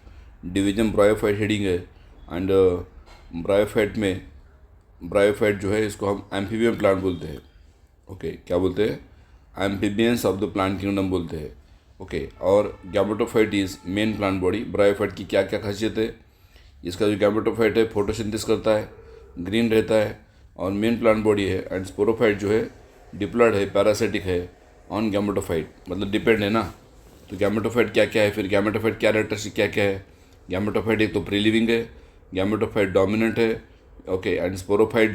डिवीजन ब्रायोफाइट हेडिंग है। एंड ब्रायोफाइट जो है इसको हम एम्फीबियन प्लांट बोलते हैं। ओके क्या बोलते हैं, amphibians of the plant kingdom बोलते हैं। ओके और gametophyte is main plant body. Bryophyte की क्या क्या खासियत है, इसका जो गैमेटोफाइट है फोटोसिंथेसिस करता है, ग्रीन रहता है और मेन प्लांट बॉडी है। एंड स्पोरोफाइट जो है डिप्लॉयड है, पैरासिटिक है ऑन गैमेटोफाइट, मतलब डिपेंड है ना। तो गैमेटोफाइट क्या क्या है, फिर गैमेटोफाइट कैरेक्टरिस्टिक क्या क्या है। गैमेटोफाइट एक तो प्री लिविंग है, गैमेटोफाइट डोमिनेंट है, ओके। एंड स्पोरोफाइट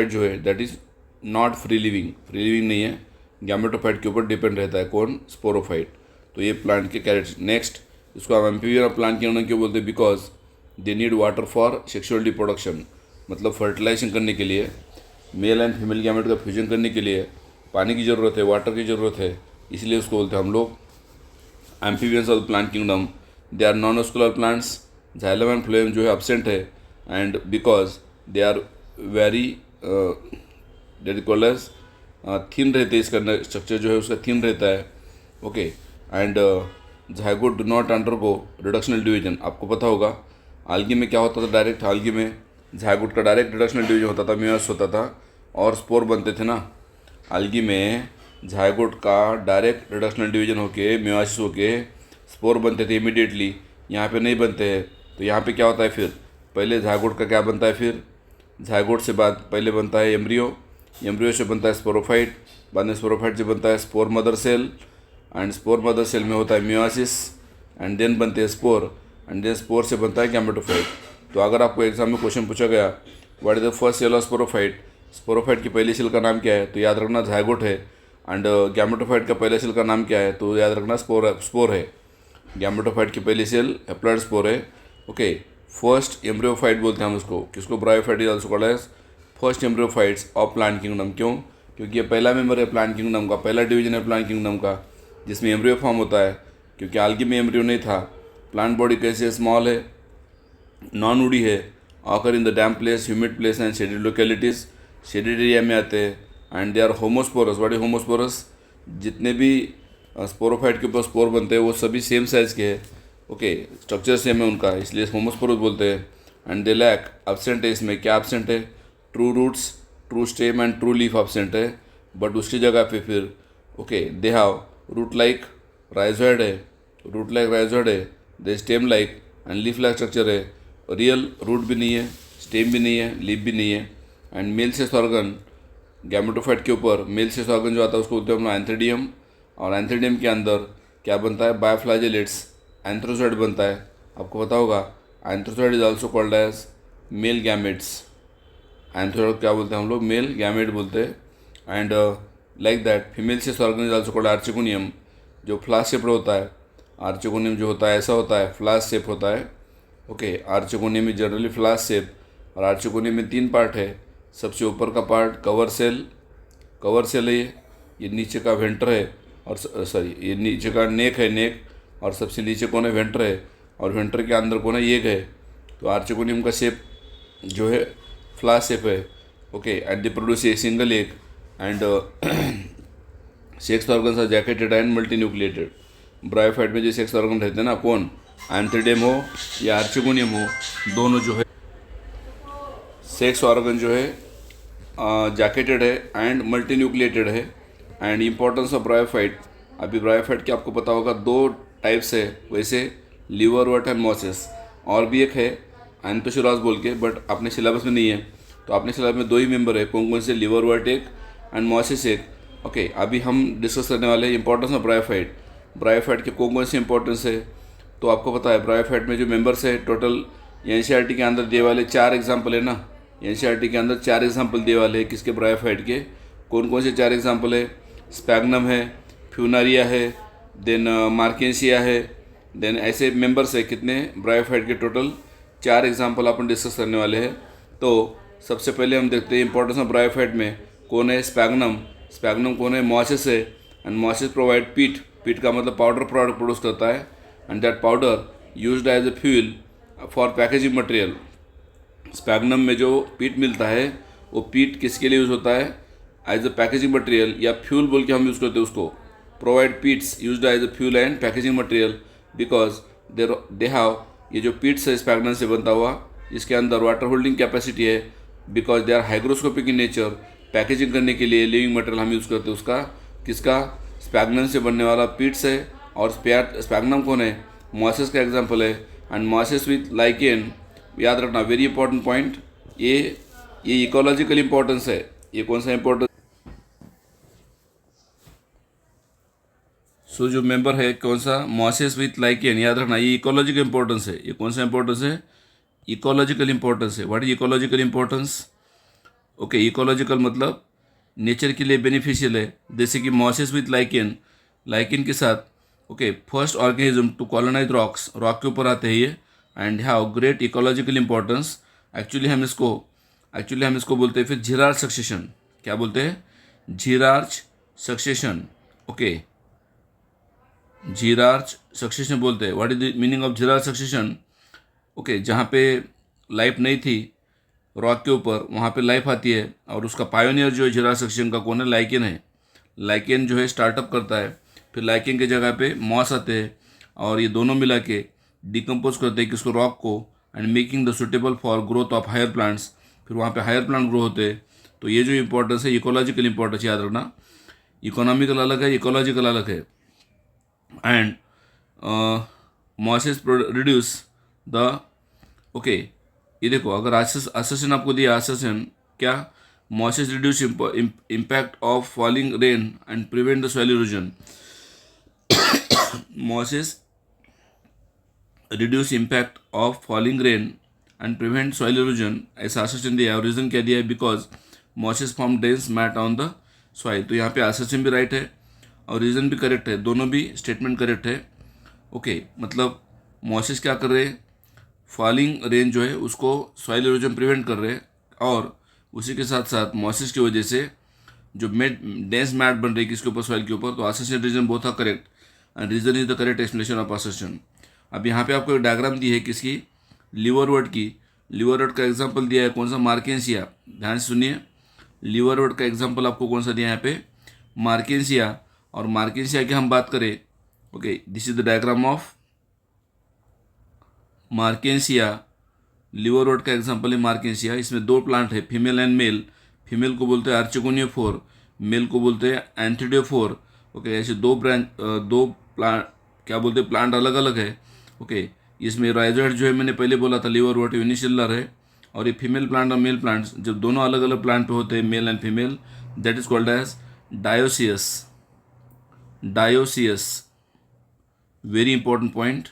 जो है that is not free living नहीं है, गैमेटोफाइट के ऊपर डिपेंड रहता है। कौन? स्पोरोफाइट। तो ये प्लांट के कैरेक्टर। नेक्स्ट, इसको हम एम्फीबियन प्लांट के क्यों बोलते हैं? Because they need water for sexual reproduction, मतलब फर्टिलाइजेशन करने के लिए, मेल एंड फीमेल गैमेट का फ्यूजन करने के लिए पानी की ज़रूरत है, वाटर की ज़रूरत है, इसलिए उसको बोलते हैं हम लोग amphibians of the plant kingdom. They are non muscular plants, xylem and phloem जो है एब्सेंट है, and because they are very date called as thin रहते हैं, इसका स्ट्रक्चर जो है उसका थिन रहता है, okay. And zygote do not undergo reductional division. आपको पता होगा आल्गी में क्या होता था, डायरेक्ट आल्गी में ज़ाइगोट का डायरेक्ट रिडक्शनल डिवीजन होता था, मेयोसिस होता था और स्पोर बनते थे ना। आल्गी में ज़ाइगोट का डायरेक्ट रिडक्शनल डिवीजन होके मेयोसिस होके स्पोर बनते थे इमीडिएटली, यहाँ पे नहीं बनते हैं। तो यहाँ पे क्या होता है, फिर पहले ज़ाइगोट का क्या बनता है, फिर ज़ाइगोट से बाद पहले बनता है एम्ब्रियो, एम्ब्रियो से बनता है स्पोरोफाइट, बाद में स्पोरोफाइट से बनता है spore mother cell, and spore mother cell में होता है मेयोसिस, एंड देन बनते हैं स्पोर, एंड देन स्पोर से बनता है गैमेटोफाइट। तो अगर आपको एग्जाम में क्वेश्चन पूछा गया what is the first cell of sporophyte, sporophyte की पहली सेल का नाम क्या है, तो याद रखना ज़ाइगोट है। एंड गैमेटोफाइट का पहले सेल का नाम क्या है, तो याद रखना स्पोर है। गैमेटोफाइट की पहली सेल हैप्लॉइड स्पोर है, ओके। फर्स्ट एम्ब्रियोफाइट बोलते हैं हम उसको, किसको? Bryophyte is also called as first embryophytes of plant kingdom. क्यों? क्योंकि ये पहला मेंबर है प्लांट किंगडम का, पहला डिवीजन है प्लांट किंगडम का जिसमें एम्ब्रियो फॉर्म होता है। क्योंकि आल्गी में एम्ब्रियो नहीं था। प्लांट बॉडी कैसे? स्मॉल है, नॉन वुडी है, occur in the damp place, humid place and shaded localities, shaded area में आते हैं। And they are homosporous. What is homosporous? जितने भी स्पोरोफाइट के ऊपर स्पोर बनते हैं वो सभी सेम साइज़ के हैं, ओके, स्ट्रक्चर सेम है उनका, इसलिए होमोस्पोरस बोलते हैं। एंड दे लैक, एब्सेंट है इसमें, क्या एब्सेंट है? True roots, true stem and true leaf absent है। बट उसकी जगह पे फिर okay they have root like rhizoid है, रूट लाइक राइजोइड है, they stem like and leaf like structure है। रियल रूट भी नहीं है, स्टेम भी नहीं है, लीफ भी नहीं है। And male sex organ gametophyte के ऊपर मेल सेक्स ऑर्गन जो आता है उसको बोलते हैं अपना एंथ्रीडियम, और एंथ्रीडियम के अंदर क्या बनता है? बायोफ्लैजेलेट्स, एंथ्रोजोइड बनता है। आपको पता होगा antherozoid is also called as male gametes. Antherozoid क्या बोलते हैं हम लोग? मेल गैमेट बोलते हैं। And like that female sex organ is also called archegonium, जो फ्लास्क शेप्ड होता है। आर्चिगोनियम जो होता है ऐसा होता है, फ्लास्क शेप होता है, okay. Archegonium is generally flask shape, और आर्चिगोनियम में 3 पार्ट है। सबसे ऊपर का पार्ट कवर सेल है, ये नीचे का वेंटर है, और सॉरी ये नीचे का नेक है, नेक, और सबसे नीचे कौन है? वेंटर है, और वेंटर के अंदर कौन है? एग है। तो आर्चिगोनियम का शेप जो है फ्लास्क शेप है, okay. And they produce a single egg, and sex organs are jacketed and multi nucleated. Bryophyte में जो सेक्स ऑर्गन रहते हैं ना, कौन? एंथ्रीडियम हो या आर्चिगोनियम हो, दोनों जो है सेक्स ऑर्गन जो है जैकेटेड है एंड मल्टी न्यूक्लिएटेड है। एंड इम्पोर्टेंस ऑफ ब्रायोफाइट, अभी ब्रायोफाइट के आपको पता होगा 2 टाइप्स है वैसे, लिवरवर्ट एंड मॉसिस। और भी एक है एंथोसिरास बोल के, बट अपने सिलेबस में नहीं है। तो अपने सिलेबस में 2 ही मेंबर है, कौन कौन से? लिवरवर्ट एक एंड मॉसिस एक, ओके। अभी हम डिस्कस करने वाले हैं इंपॉर्टेंस ऑफ ब्रायोफाइट। ब्रायोफाइट के कौन कौन से इंपॉर्टेंस है, तो आपको पता है ब्रायोफाइट में जो मेंबर्स है टोटल, एनसीईआरटी के अंदर दिए वाले 4 एग्जाम्पल है ना, एनसीईआरटी के अंदर 4 एग्जाम्पल दिए वाले हैं किसके? ब्रायोफाइट के। कौन कौन से 4 एग्जाम्पल है? स्पैग्नम है, फ्यूनारिया है, देन मार्केंसिया है, देन ऐसे मेंबर्स है कितने ब्रायोफाइट के? टोटल 4 एग्जाम्पल अपन डिस्कस करने वाले हैं। तो सबसे पहले हम देखते हैं इंपॉर्टेंस ऑफ ब्रायोफाइट में कौन है? स्पैग्नम कौन है? मॉसिस है, एंड मॉसिस प्रोवाइड पीट, पीट का मतलब पाउडर प्रोडक्ट प्रोड्यूस करता है, and that powder used as a fuel for packaging material. Sphagnum में जो पीट मिलता है वो पीट किसके लिए यूज़ होता है? एज अ पैकेजिंग मटेरियल या फ्यूल बोल के हम यूज़ करते हैं उसको। Provide peats used as a fuel and packaging material because they have, ये जो पीट्स है स्पैग्नम से बनता हुआ, इसके अंदर वाटर होल्डिंग कैपेसिटी है, because they are hygroscopic in nature. Packaging करने के लिए लिविंग मटेरियल हम यूज़ करते हैं उसका, किसका? स्पैग्नम से बनने वाला पीट्स है। और स्पैग्नम कौन है? मॉसिस का एग्जाम्पल है, एंड मॉसेस विथ लाइकेन, याद रखना वेरी इंपॉर्टेंट पॉइंट, ये इकोलॉजिकल इंपॉर्टेंस है। ये कौन सा इंपॉर्टेंस? सो जो मेंबर है कौन सा, मॉसेस विथ लाइकेन, याद रखना ये इकोलॉजिकल इंपॉर्टेंस है। ये कौन सा इंपॉर्टेंस है? इकोलॉजिकल इंपॉर्टेंस है। What is ecological importance? Okay, ecological मतलब नेचर के लिए बेनिफिशियल है। जैसे कि मॉसेस विथ लाइकेन, लाइकेन के साथ okay first organism to colonise rocks, rock के ऊपर आते हैं ये, and have great ecological importance. Actually हम इसको बोलते हैं फिर झिरार्च सक्सेशन। क्या बोलते हैं? Xerarch succession. Okay, xerarch succession बोलते हैं। What is the meaning of xerarch succession? Okay, जहाँ पे लाइफ नहीं थी रॉक के ऊपर, वहाँ पे लाइफ आती है, और उसका पायोनियर जो है झिरार्च सक्सेशन का कौन है? लाइकेन है। लाइकेन जो है स्टार्टअप करता है, फिर लाइकेन के जगह पे मॉस आते हैं, और ये दोनों मिला के डिकम्पोज करते हैं किसको? रॉक को, and making the suitable for growth of higher plants. फिर वहाँ पे हायर प्लांट ग्रो होते हैं। तो ये जो इंपॉर्टेंस है इकोलॉजिकल इंपॉर्टेंस, याद रखना। इकोनॉमिकल अलग है, इकोलॉजिकल अलग है। And mosses reduce the, okay ये देखो, अगर असर्शन आपको दिया, असर्शन क्या? Mosses reduce impact of falling rain and prevent the soil erosion. Mosses reduce impact of falling rain and prevent soil erosion, ऐसा असर्शन दिया है। और रीज़न क्या दिया है? Because mosses form dense mat on the soil. तो यहाँ पे असर्शन भी राइट है और रीज़न भी करेक्ट है, दोनों भी स्टेटमेंट करेक्ट है। ओके, मतलब मॉसेस क्या कर रहे हैं? फॉलिंग रेन जो है उसको सॉइल इरोजन प्रिवेंट कर रहे हैं, और उसी के साथ साथ मॉसेस की वजह से जो डेंस मैट बन रही है किसके ऊपर? सॉइल के ऊपर। तो assertion reason both are correct, and reason is the correct explanation of assertion. अब यहाँ पे आपको एक डायग्राम दी है किसकी? लिवरवर्ट की। लिवरवर्ट का एग्जांपल दिया है कौन सा? मार्केंसिया। ध्यान से सुनिए, लिवरवर्ट का एग्जांपल आपको कौन सा दिया है यहाँ पे? मार्केंसिया। और मार्केंसिया की हम बात करें, okay this is the diagram of मार्केंसिया। Liverwort का एग्जांपल है मार्केंसिया। इसमें दो प्लांट है, फीमेल एंड मेल। फीमेल को बोलते हैं आर्चिगोनियोफोर, मेल को बोलते हैं एंथ्रिडियोफोर। ओके, ऐसे दो ब्रांच, दो प्लांट, क्या बोलते हैं, प्लांट अलग अलग है। ओके, इसमें राइजोइड जो है मैंने पहले बोला था लिवरवर्ट यूनिसेलुलर है, और ये फीमेल प्लांट और मेल प्लांट्स जब दोनों अलग अलग प्लांट पे होते हैं, male and female, that is called as dioecious. Dioecious, very important point.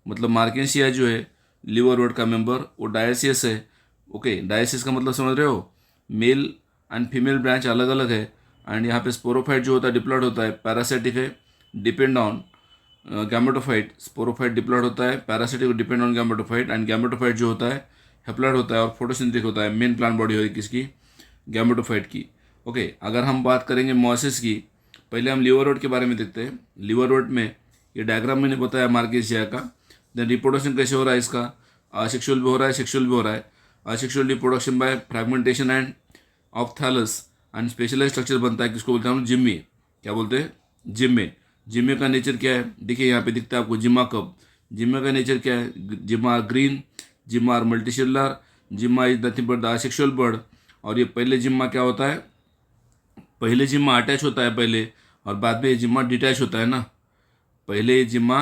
मतलब मार्केंसिया जो है लिवरवर्ट का मेंबर, वो डायोसियस है। ओके, डायोसियस का मतलब समझ रहे हो? मेल एंड फीमेल ब्रांच अलग अलग है, एंड यहाँ पे स्पोरोफाइट जो होता है डिप्लॉयड होता है, पैरासिटिक है, depend on gametophyte. Sporophyte diploid होता है, parasitic depend on gametophyte, and gametophyte जो होता है हेप्लॉयड होता है, और फोटोसिंथेटिक होता है। मेन प्लांट बॉडी होगी किसकी? गैमेटोफाइट की। ओके, अगर हम बात करेंगे मॉसेस की, पहले हम लिवरवर्ट के बारे में देखते हैं। लिवरवर्ट में ये डायग्राम मैंने बताया मार्केंसिया का। देन रिप्रोडक्शन कैसे हो रहा है इसका? असेक्सुअल भी हो रहा है, सेक्सुअल भी हो रहा है। Asexual reproduction by fragmentation and of thallus, and specialise structure बनता है किसको बोलते हैं हम? जिम्मी। क्या बोलते हैं? जिम्मे। जिम्मे का नेचर क्या है? देखिए यहाँ पे दिखता है आपको जिम्मा कब। जिम्मे का नेचर क्या है? जिम्मा आर ग्रीन, जिम्मा आर मल्टीसेलुलर, जिम्मा is nothing but the asexual bird. और ये पहले जिम्मा क्या होता है? पहले जिम्मा अटैच होता है पहले, और बाद में ये जिम्मा डिटैच होता है ना। पहले ये जिम्मा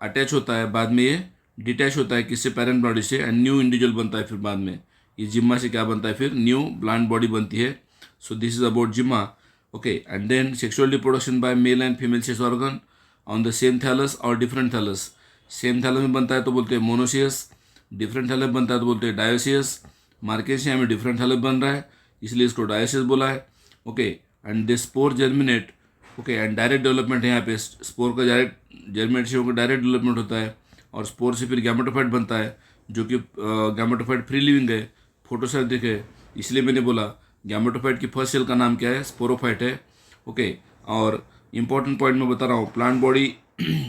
अटैच होता है, बाद में ये डिटैच होता है किससे? पेरेंट बॉडी से, एंड न्यू इंडिविजुअल बनता है। फिर बाद में ये जिम्मा से क्या बनता है? फिर न्यू प्लांट बॉडी बनती है। सो दिस इज अबाउट जिम्मा। Okay, and then sexual reproduction by male and female sex organ on the same thallus और डिफरेंट थैलस। सेम थैलस में बनता है तो बोलते हैं मोनोसियस, डिफरेंट थैलस बनता है तो बोलते हैं डायोसियस। मार्केंसिया में डिफरेंट थैलस बन रहा है, इसलिए इसको डायोसियस बोला है। Okay, and they spore germinate. Okay, and direct development है यहाँ पे, स्पोर का डायरेक्ट जर्मिनेशन का डायरेक्ट डेवलपमेंट होता है, और स्पोर से फिर गैमेटोफाइट बनता है, जो कि गैमेटोफाइट फ्री लिविंग है, फोटोसिंथेटिक है। इसलिए मैंने बोला गैमेटोफाइट की फर्स्ट सेल का नाम क्या है? स्पोरोफाइट है। ओके, और इंपॉर्टेंट पॉइंट मैं बता रहा हूँ, प्लांट बॉडी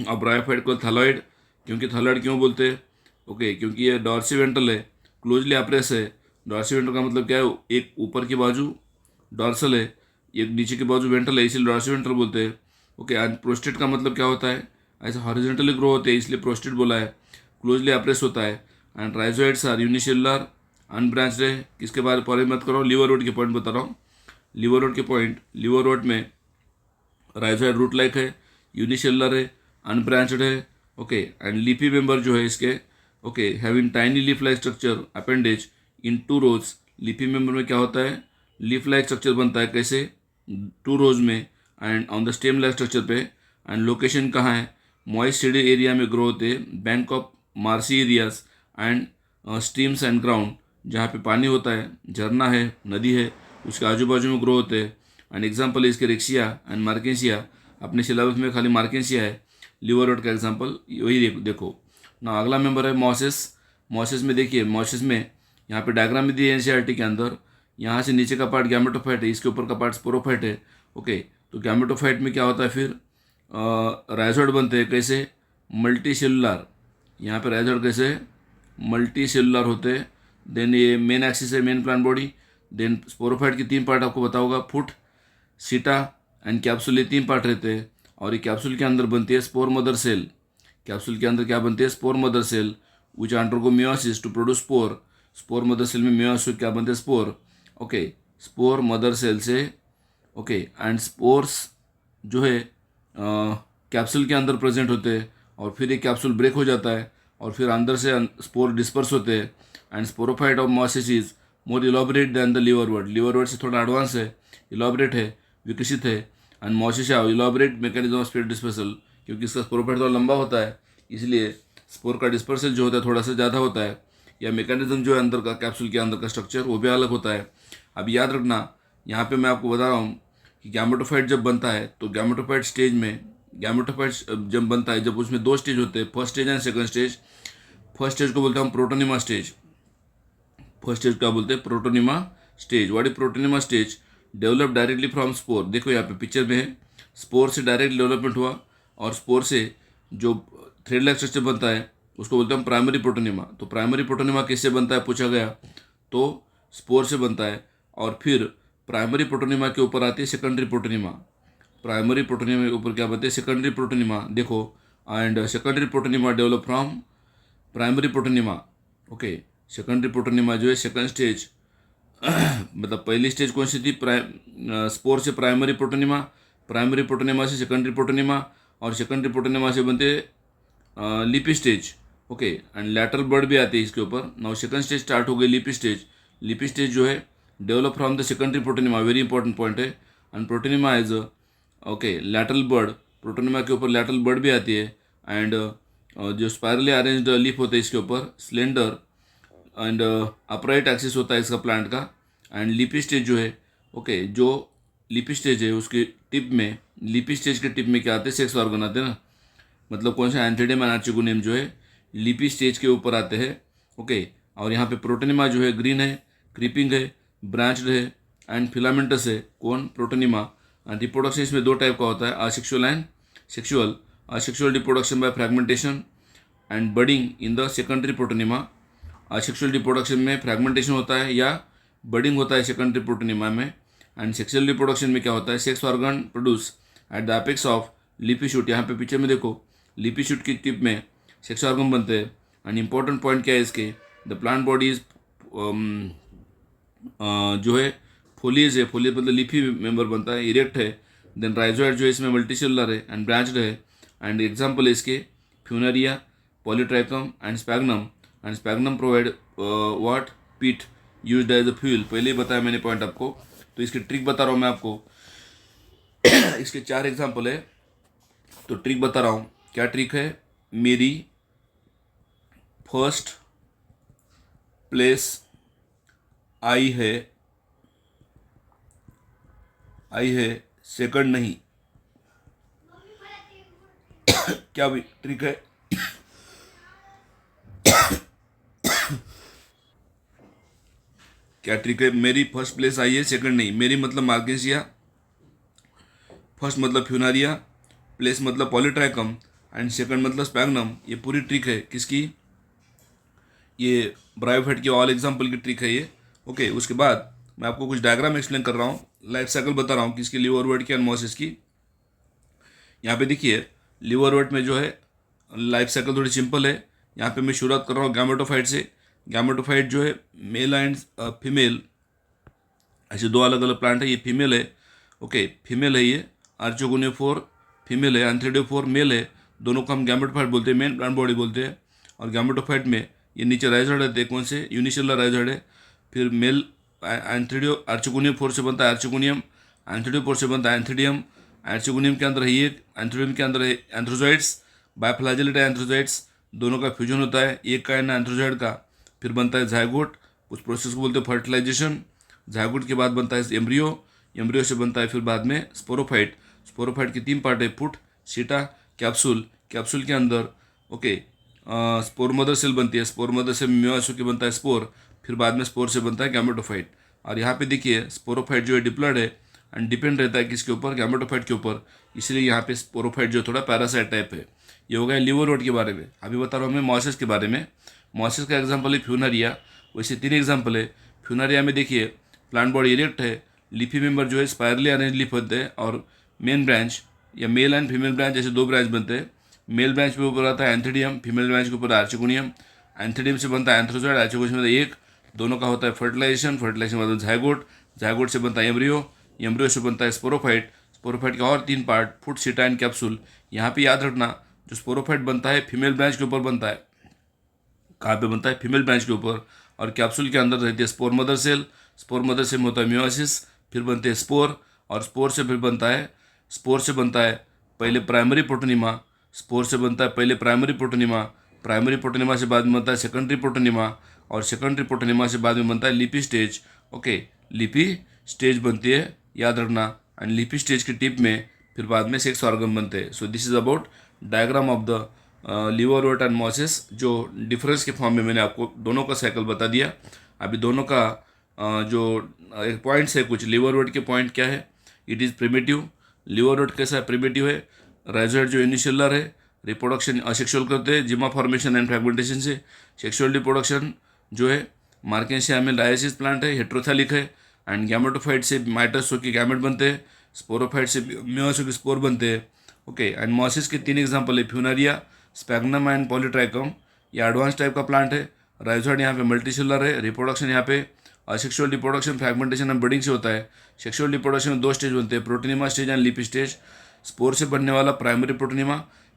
ऑफ ब्रायोफाइट को थैलॉइड। क्योंकि थैलॉइड क्यों बोलते हैं? ओके, क्योंकि ये डॉर्सीवेंट्रल है, क्लोजली अप्रेस है। डॉर्सीवेंट्रल का मतलब क्या है? एक ऊपर की बाजू डॉर्सल है, एक नीचे की बाजू वेंट्रल है, इसलिए डॉर्सीवेंट्रल बोलते हैं। ओके, एंड प्रोस्टेट का मतलब क्या होता है? ऐसा हॉरिजॉन्टली ग्रो होते हैं, इसलिए प्रोस्टेट बोला है। क्लोजली अप्रेस होता है, and rhizoids are unicellular unbranched है। किसके बारे में बात कर रहा हूँ? लिवरवर्ट के पॉइंट बता रहा हूँ। लिवरवर्ट के पॉइंट, लिवरवर्ट में राइजोइड रूट लाइक है, यूनिसेलुलर है, अनब्रांच्ड है। ओके, एंड लीफी मेंबर जो है इसके okay, having tiny leaf like structure appendage in 2 rows. Leafy member में क्या होता है, लीफ लाइक स्ट्रक्चर बनता है, कैसे, 2 रोज में, and on the stem like structure पे। एंड लोकेशन कहाँ है, मॉइस्ट शेडी एरिया में ग्रो होते हैं, bank of marshy areas and streams and ground, जहाँ पे पानी होता है, झरना है, नदी है, उसके आजू बाजू में ग्रो होते हैं। एंड एग्जाम्पल इसके रेक्सिया एंड मार्केसिया, अपने सिलेबस में खाली मार्केसिया है, लिवरवुड का एग्जाम्पल वही देखो ना। अगला मेंबर है मॉसेस। मॉसेस में देखिए, मॉसेस में यहाँ पे डायग्राम में दिए एनसीईआरटी के अंदर, यहाँ से नीचे का पार्ट गैमेटोफाइट है, इसके ऊपर का पार्ट स्पोरोफाइट है। ओके, तो गैमेटोफाइट में क्या होता है फिर, राइजोइड बनते हैं, कैसे, मल्टी सेलुलर। यहाँ पे राइजोइड कैसे मल्टी सेलुलर होते हैं। देन ये मेन एक्सिस है, main plant body. Then sporophyte की 3 पार्ट आपको बताऊंगा, फुट, सीटा एंड कैप्सूल, ये 3 पार्ट रहते हैं। और ये कैप्सूल के अंदर बनती है स्पोर मदर सेल। कैप्सूल के अंदर क्या बनती है, spore mother cell which undergo meiosis to produce spore. Spore mother cell में मियोसिस क्या बनते हैं, spore. Okay, spore mother cell से, ओके, एंड स्पोर्स जो है कैप्सूल के अंदर प्रेजेंट होते हैं, और फिर ये कैप्सूल ब्रेक हो जाता है, और फिर अंदर से स्पोर डिस्पर्स होते हैं। And sporophyte of mosses is more elaborate than the liverwort. Liverwort से थोड़ा एडवांस है, इलाबरेट है, विकसित है। And mosses elaborate mechanism of spore dispersal, क्योंकि इसका स्पोरोफाइट थोड़ा लंबा होता है, इसलिए स्पोर का डिस्पर्सल जो होता है थोड़ा सा ज़्यादा होता है, या मैकेनिज्म जो है अंदर का, कैप्सूल के अंदर का स्ट्रक्चर, वो भी अलग होता है। अब याद रखना, यहाँ पे मैं आपको बता रहा हूँ कि गैमेटोफाइट जब बनता है, तो गैमेटोफाइट स्टेज में, गैमेटोफाइट जब बनता है, जब उसमें 2 स्टेज होते हैं, first stage and second stage. First stage को बोलते हैं हम प्रोटोनिमा स्टेज। फर्स्ट स्टेज क्या बोलते हैं, protonema stage. What is protonema stage, develop directly from spore. देखो यहाँ पे पिक्चर में है, स्पोर से डायरेक्ट डेवलपमेंट हुआ, और स्पोर से जो थ्रेड लाइक स्ट्रक्चर बनता है उसको बोलते हैं हम प्राइमरी प्रोटोनिमा। तो प्राइमरी प्रोटोनिमा किससे बनता है पूछा गया, तो स्पोर से बनता है। और फिर प्राइमरी प्रोटोनिमा के ऊपर आती है सेकेंडरी प्रोटोनिमा। प्राइमरी प्रोटोनिमा के ऊपर क्या बनते हैं, सेकेंडरी प्रोटोनिमा। देखो, and secondary protonema develop from primary protonema. Okay, secondary protonema जो है सेकंड स्टेज मतलब पहली स्टेज कौन सी थी, स्पोर से प्राइमरी प्रोटोनिमा, प्राइमरी प्रोटोनिमा से सेकेंडरी प्रोटोनिमा, और सेकेंडरी प्रोटोनिमा से बनते लिपी stage. Okay, and lateral bud भी आती है इसके ऊपर। नाउ सेकंड स्टेज स्टार्ट हो गई लिपी स्टेज। लिपी स्टेज जो है develop from the secondary protonema, very important point है। And protonema is, okay, lateral bud, protonema के ऊपर लैटरल बर्ड भी आती है। एंड जो स्पायरली अरेंज्ड लीफ होते हैं इसके ऊपर, स्लेंडर एंड अपराइट एक्सिस होता है इसका प्लांट का। एंड लिपी स्टेज जो है, ओके, जो लिपी स्टेज है उसके टिप में, लिपी स्टेज के टिप में क्या आते हैं, सेक्स ऑर्गन आते हैं ना, मतलब कौन सा, एंथीडियम एंड आर्चिगोनियम जो है लिपी स्टेज के ऊपर आते हैं। ओके, और यहाँ पे प्रोटोनिमा जो है ग्रीन है, क्रीपिंग है, ब्रांच्ड है एंड फिलामेंटस है, कौन, प्रोटोनिमा। एंड रिप्रोडक्शन इसमें 2 टाइप का होता है, asexual and sexual. Asexual reproduction by fragmentation and budding in the secondary protonema. Asexual reproduction में फ्रैगमेंटेशन होता है या बडिंग होता है सेकेंडरी प्रोटोनिमा में। एंड सेक्सुअल रिप्रोडक्शन में क्या होता है, sex organ produce at the apex of लिपी शूट। यहाँ पे पिक्चर में देखो, लिपी शूट की टिप में सेक्स ऑर्गन बनते हैं। एंड इंपॉर्टेंट पॉइंट क्या है इसके, द प्लांट बॉडी इज जो है फोलियज है, फोलियज मतलब लीफी मेंबर बनता है, इरेक्ट है। देन राइजोइड जो है इसमें मल्टी सेलुलर है एंड ब्रांच्ड है। एंड एग्जाम्पल है इसके Funaria, Polytrichum and Sphagnum. And Sphagnum provide what, peat used as a fuel. पहले ही बताया मैंने पॉइंट आपको, तो इसकी ट्रिक बता रहा हूँ मैं आपको इसके 4 एग्जाम्पल है, तो ट्रिक बता रहा हूँ। क्या ट्रिक है, मेरी फर्स्ट प्लेस आई है सेकंड नहीं। क्या भी ट्रिक है क्या ट्रिक है, मेरी फर्स्ट प्लेस आई है सेकंड नहीं। मेरी मतलब मार्केसिया, फर्स्ट मतलब फ्यूनारिया, प्लेस मतलब पॉलीट्राइकम एंड सेकंड मतलब स्पैग्नम। ये पूरी ट्रिक है किसकी, ये ब्रायोफाइट की ऑल एग्जाम्पल की ट्रिक है ये। ओके, उसके बाद मैं आपको कुछ डायग्राम एक्सप्लेन कर रहा हूँ, लाइफ साइकिल बता रहा हूँ किसकी, लिवरवुड की एंड मॉसिस की। यहाँ पे देखिए, लिवरवुड में जो है लाइफ साइकिल थोड़ी सिंपल है। यहाँ पे मैं शुरुआत कर रहा हूँ गैमेटोफाइट से। गैमेटोफाइट जो है मेल एंड फीमेल, ऐसे 2 अलग अलग प्लांट है। ये फीमेल है, ओके, फीमेल है ये। आर्चिगोनियोफोर फीमेल है, एंथ्रेडियोफोर मेल है। दोनों को हम गैमेटोफाइट बोलते हैं, मेन प्लांट बॉडी बोलते हैं। और गैमेटोफाइट में ये नीचे राइजोइड है, कौन से यूनिसेलुलर राइजोइड है। फिर मेल एंथ्रिडियो आर्चिगोनियम फोर से बनता है आर्चिगोनियम, एंथ्रिडियो फोर से बनता है एंथ्रिडियम, आर्चिगोनियम के अंदर है एक, एंथ्रिडियम के अंदर है एंथ्रोजोइड्स, बायफ्लैजेलेट एंथ्रोजोइड्स, दोनों का फ्यूजन होता है, एक का है एंथ्रोजोइड का। फिर बनता है जायगोट, उस प्रोसेस को बोलते हैं फर्टिलाइजेशन। जायगोट के बाद बनता है एम्ब्रियो, एम्ब्रियो से बनता है फिर बाद में स्पोरोफाइट। स्पोरोफाइट के 3 पार्ट है, पुट, सीटा, कैप्सूल। कैप्सूल के अंदर ओके स्पोर मदर सेल बनती है, स्पोर मदर सेल म्योसिस के बनता है स्पोर, फिर बाद में स्पोर से बनता है गैमेटोफाइट। और यहाँ पे देखिए स्पोरोफाइट जो है डिप्लॉयड है एंड डिपेंड रहता है किसके ऊपर, गैमेटोफाइट के ऊपर, इसलिए यहाँ पे स्पोरोफाइट जो थोड़ा पैरासाइट टाइप है। ये हो गया लिवरवट के बारे में। अभी बता रहा हूँ मैं मॉसिस के बारे में। मॉसिस का एग्जाम्पल है फ्यूनरिया, वैसे 3 एग्जाम्पल है। फ्यूनरिया में देखिए प्लांट बॉडी इरेक्ट है, लीफी मेंबर जो है स्पायरली अरेंज लीफ होते हैं, और मेन ब्रांच या मेल एंड फीमेल ब्रांच जैसे 2 ब्रांच बनते हैं। मेल ब्रांच के ऊपर आता है एंथ्रिडियम, फीमेल ब्रांच के ऊपर आर्चिगोनियम। एंथ्रिडियम से बनता है एंथ्रोजोइड, आर्चिगोनियम से एक, दोनों का होता है फर्टिलाइजेशन, फर्टिलाइजेशन के बाद जायगोट, जायगोट से बनता है एम्ब्रियो, एम्ब्रियो से बनता है स्पोरोफाइट। स्पोरोफाइट के और 3 पार्ट, फुट, सीटा एंड कैप्सूल। यहाँ पे याद रखना जो स्पोरोफाइट बनता है फीमेल ब्रांच के ऊपर बनता है। कहाँ पे बनता है, फीमेल ब्रांच के ऊपर, और कैप्सूल के अंदर रहती है spore mother cell. Spore mother cell में होता है म्योसिस, फिर बनते हैं स्पोर, और स्पोर से फिर बनता है, स्पोर से बनता है पहले प्राइमरी प्रोटोनिमा, स्पोर से बनता है पहले प्राइमरी प्रोटोनिमा, प्राइमरी प्रोटोनिमा से बाद में बनता है सेकेंडरी प्रोटोनिमा, और सेकेंडरी प्रोटोनिमा से बाद में बनता है लिपी स्टेज। ओके, लिपी स्टेज बनती है, याद रखना। एंड लिपी स्टेज के टिप में फिर बाद में सेक्स ऑर्गन बनते हैं। So this is about diagram of the liverwort and mosses, जो डिफरेंस के फॉर्म में मैंने आपको दोनों का साइकिल बता दिया। अभी दोनों का जो एक पॉइंट्स है, कुछ लिवरवट के पॉइंट क्या है, इट इज़ प्रिमिटिव। लिवरवट कैसा है, प्रिमिटिव है। राइजोइड जो यूनिसेलुलर है, रिप्रोडक्शन असेक्सुअल करते हैं जिमा फॉर्मेशन एंड फ्रेगमेंटेशन से। सेक्सुअल रिप्रोडक्शन जो है मार्केशिया में डायसिस प्लांट है, हेट्रोथैलिक है। एंड गैमेटोफाइट से माइटस होकर गैमेट बनते हैं, स्पोरोफाइट से म्योसिस होकर स्पोर बनते हैं। ओके, एंड मॉसिस के 3 एग्जाम्पल है, फ्यूनरिया, स्पैग्नम एंड पॉलीट्राइकम, ये एडवांस टाइप का प्लांट है। राइजोइड यहाँ पे मल्टीसेलुलर है, रिप्रोडक्शन यहाँ पे sexual reproduction fragmentation and breeding से होता है। सेक्सुअल रिप्रोडक्शन में 2 स्टेज बनते हैं, प्रोटोनिमा स्टेज एंड लिपी स्टेज। स्पोर से बनने वाला प्राइमरी प्रोटोनिमा,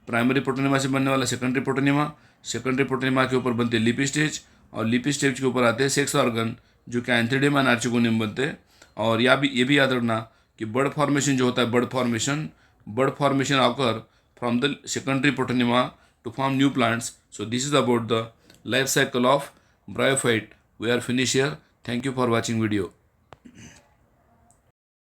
प्राइमरी प्रोटोनिमा से बनने वाला सेकेंडरी प्रोटोनिमा, सेकेंडरी प्रोटोनिमा के ऊपर बनते हैं लिपी स्टेज, और लिपी स्टेज के ऊपर आते हैं सेक्स ऑर्गन जो कि एंथ्रिडियम एंड आर्चिगोनियम बनते हैं। और ये भी याद रखना कि बर्ड फॉर्मेशन जो होता है, bud formation occur from the secondary protonema to form new plants. So this is about the life cycle of bryophyte. We are finished here. Thank you for watching video.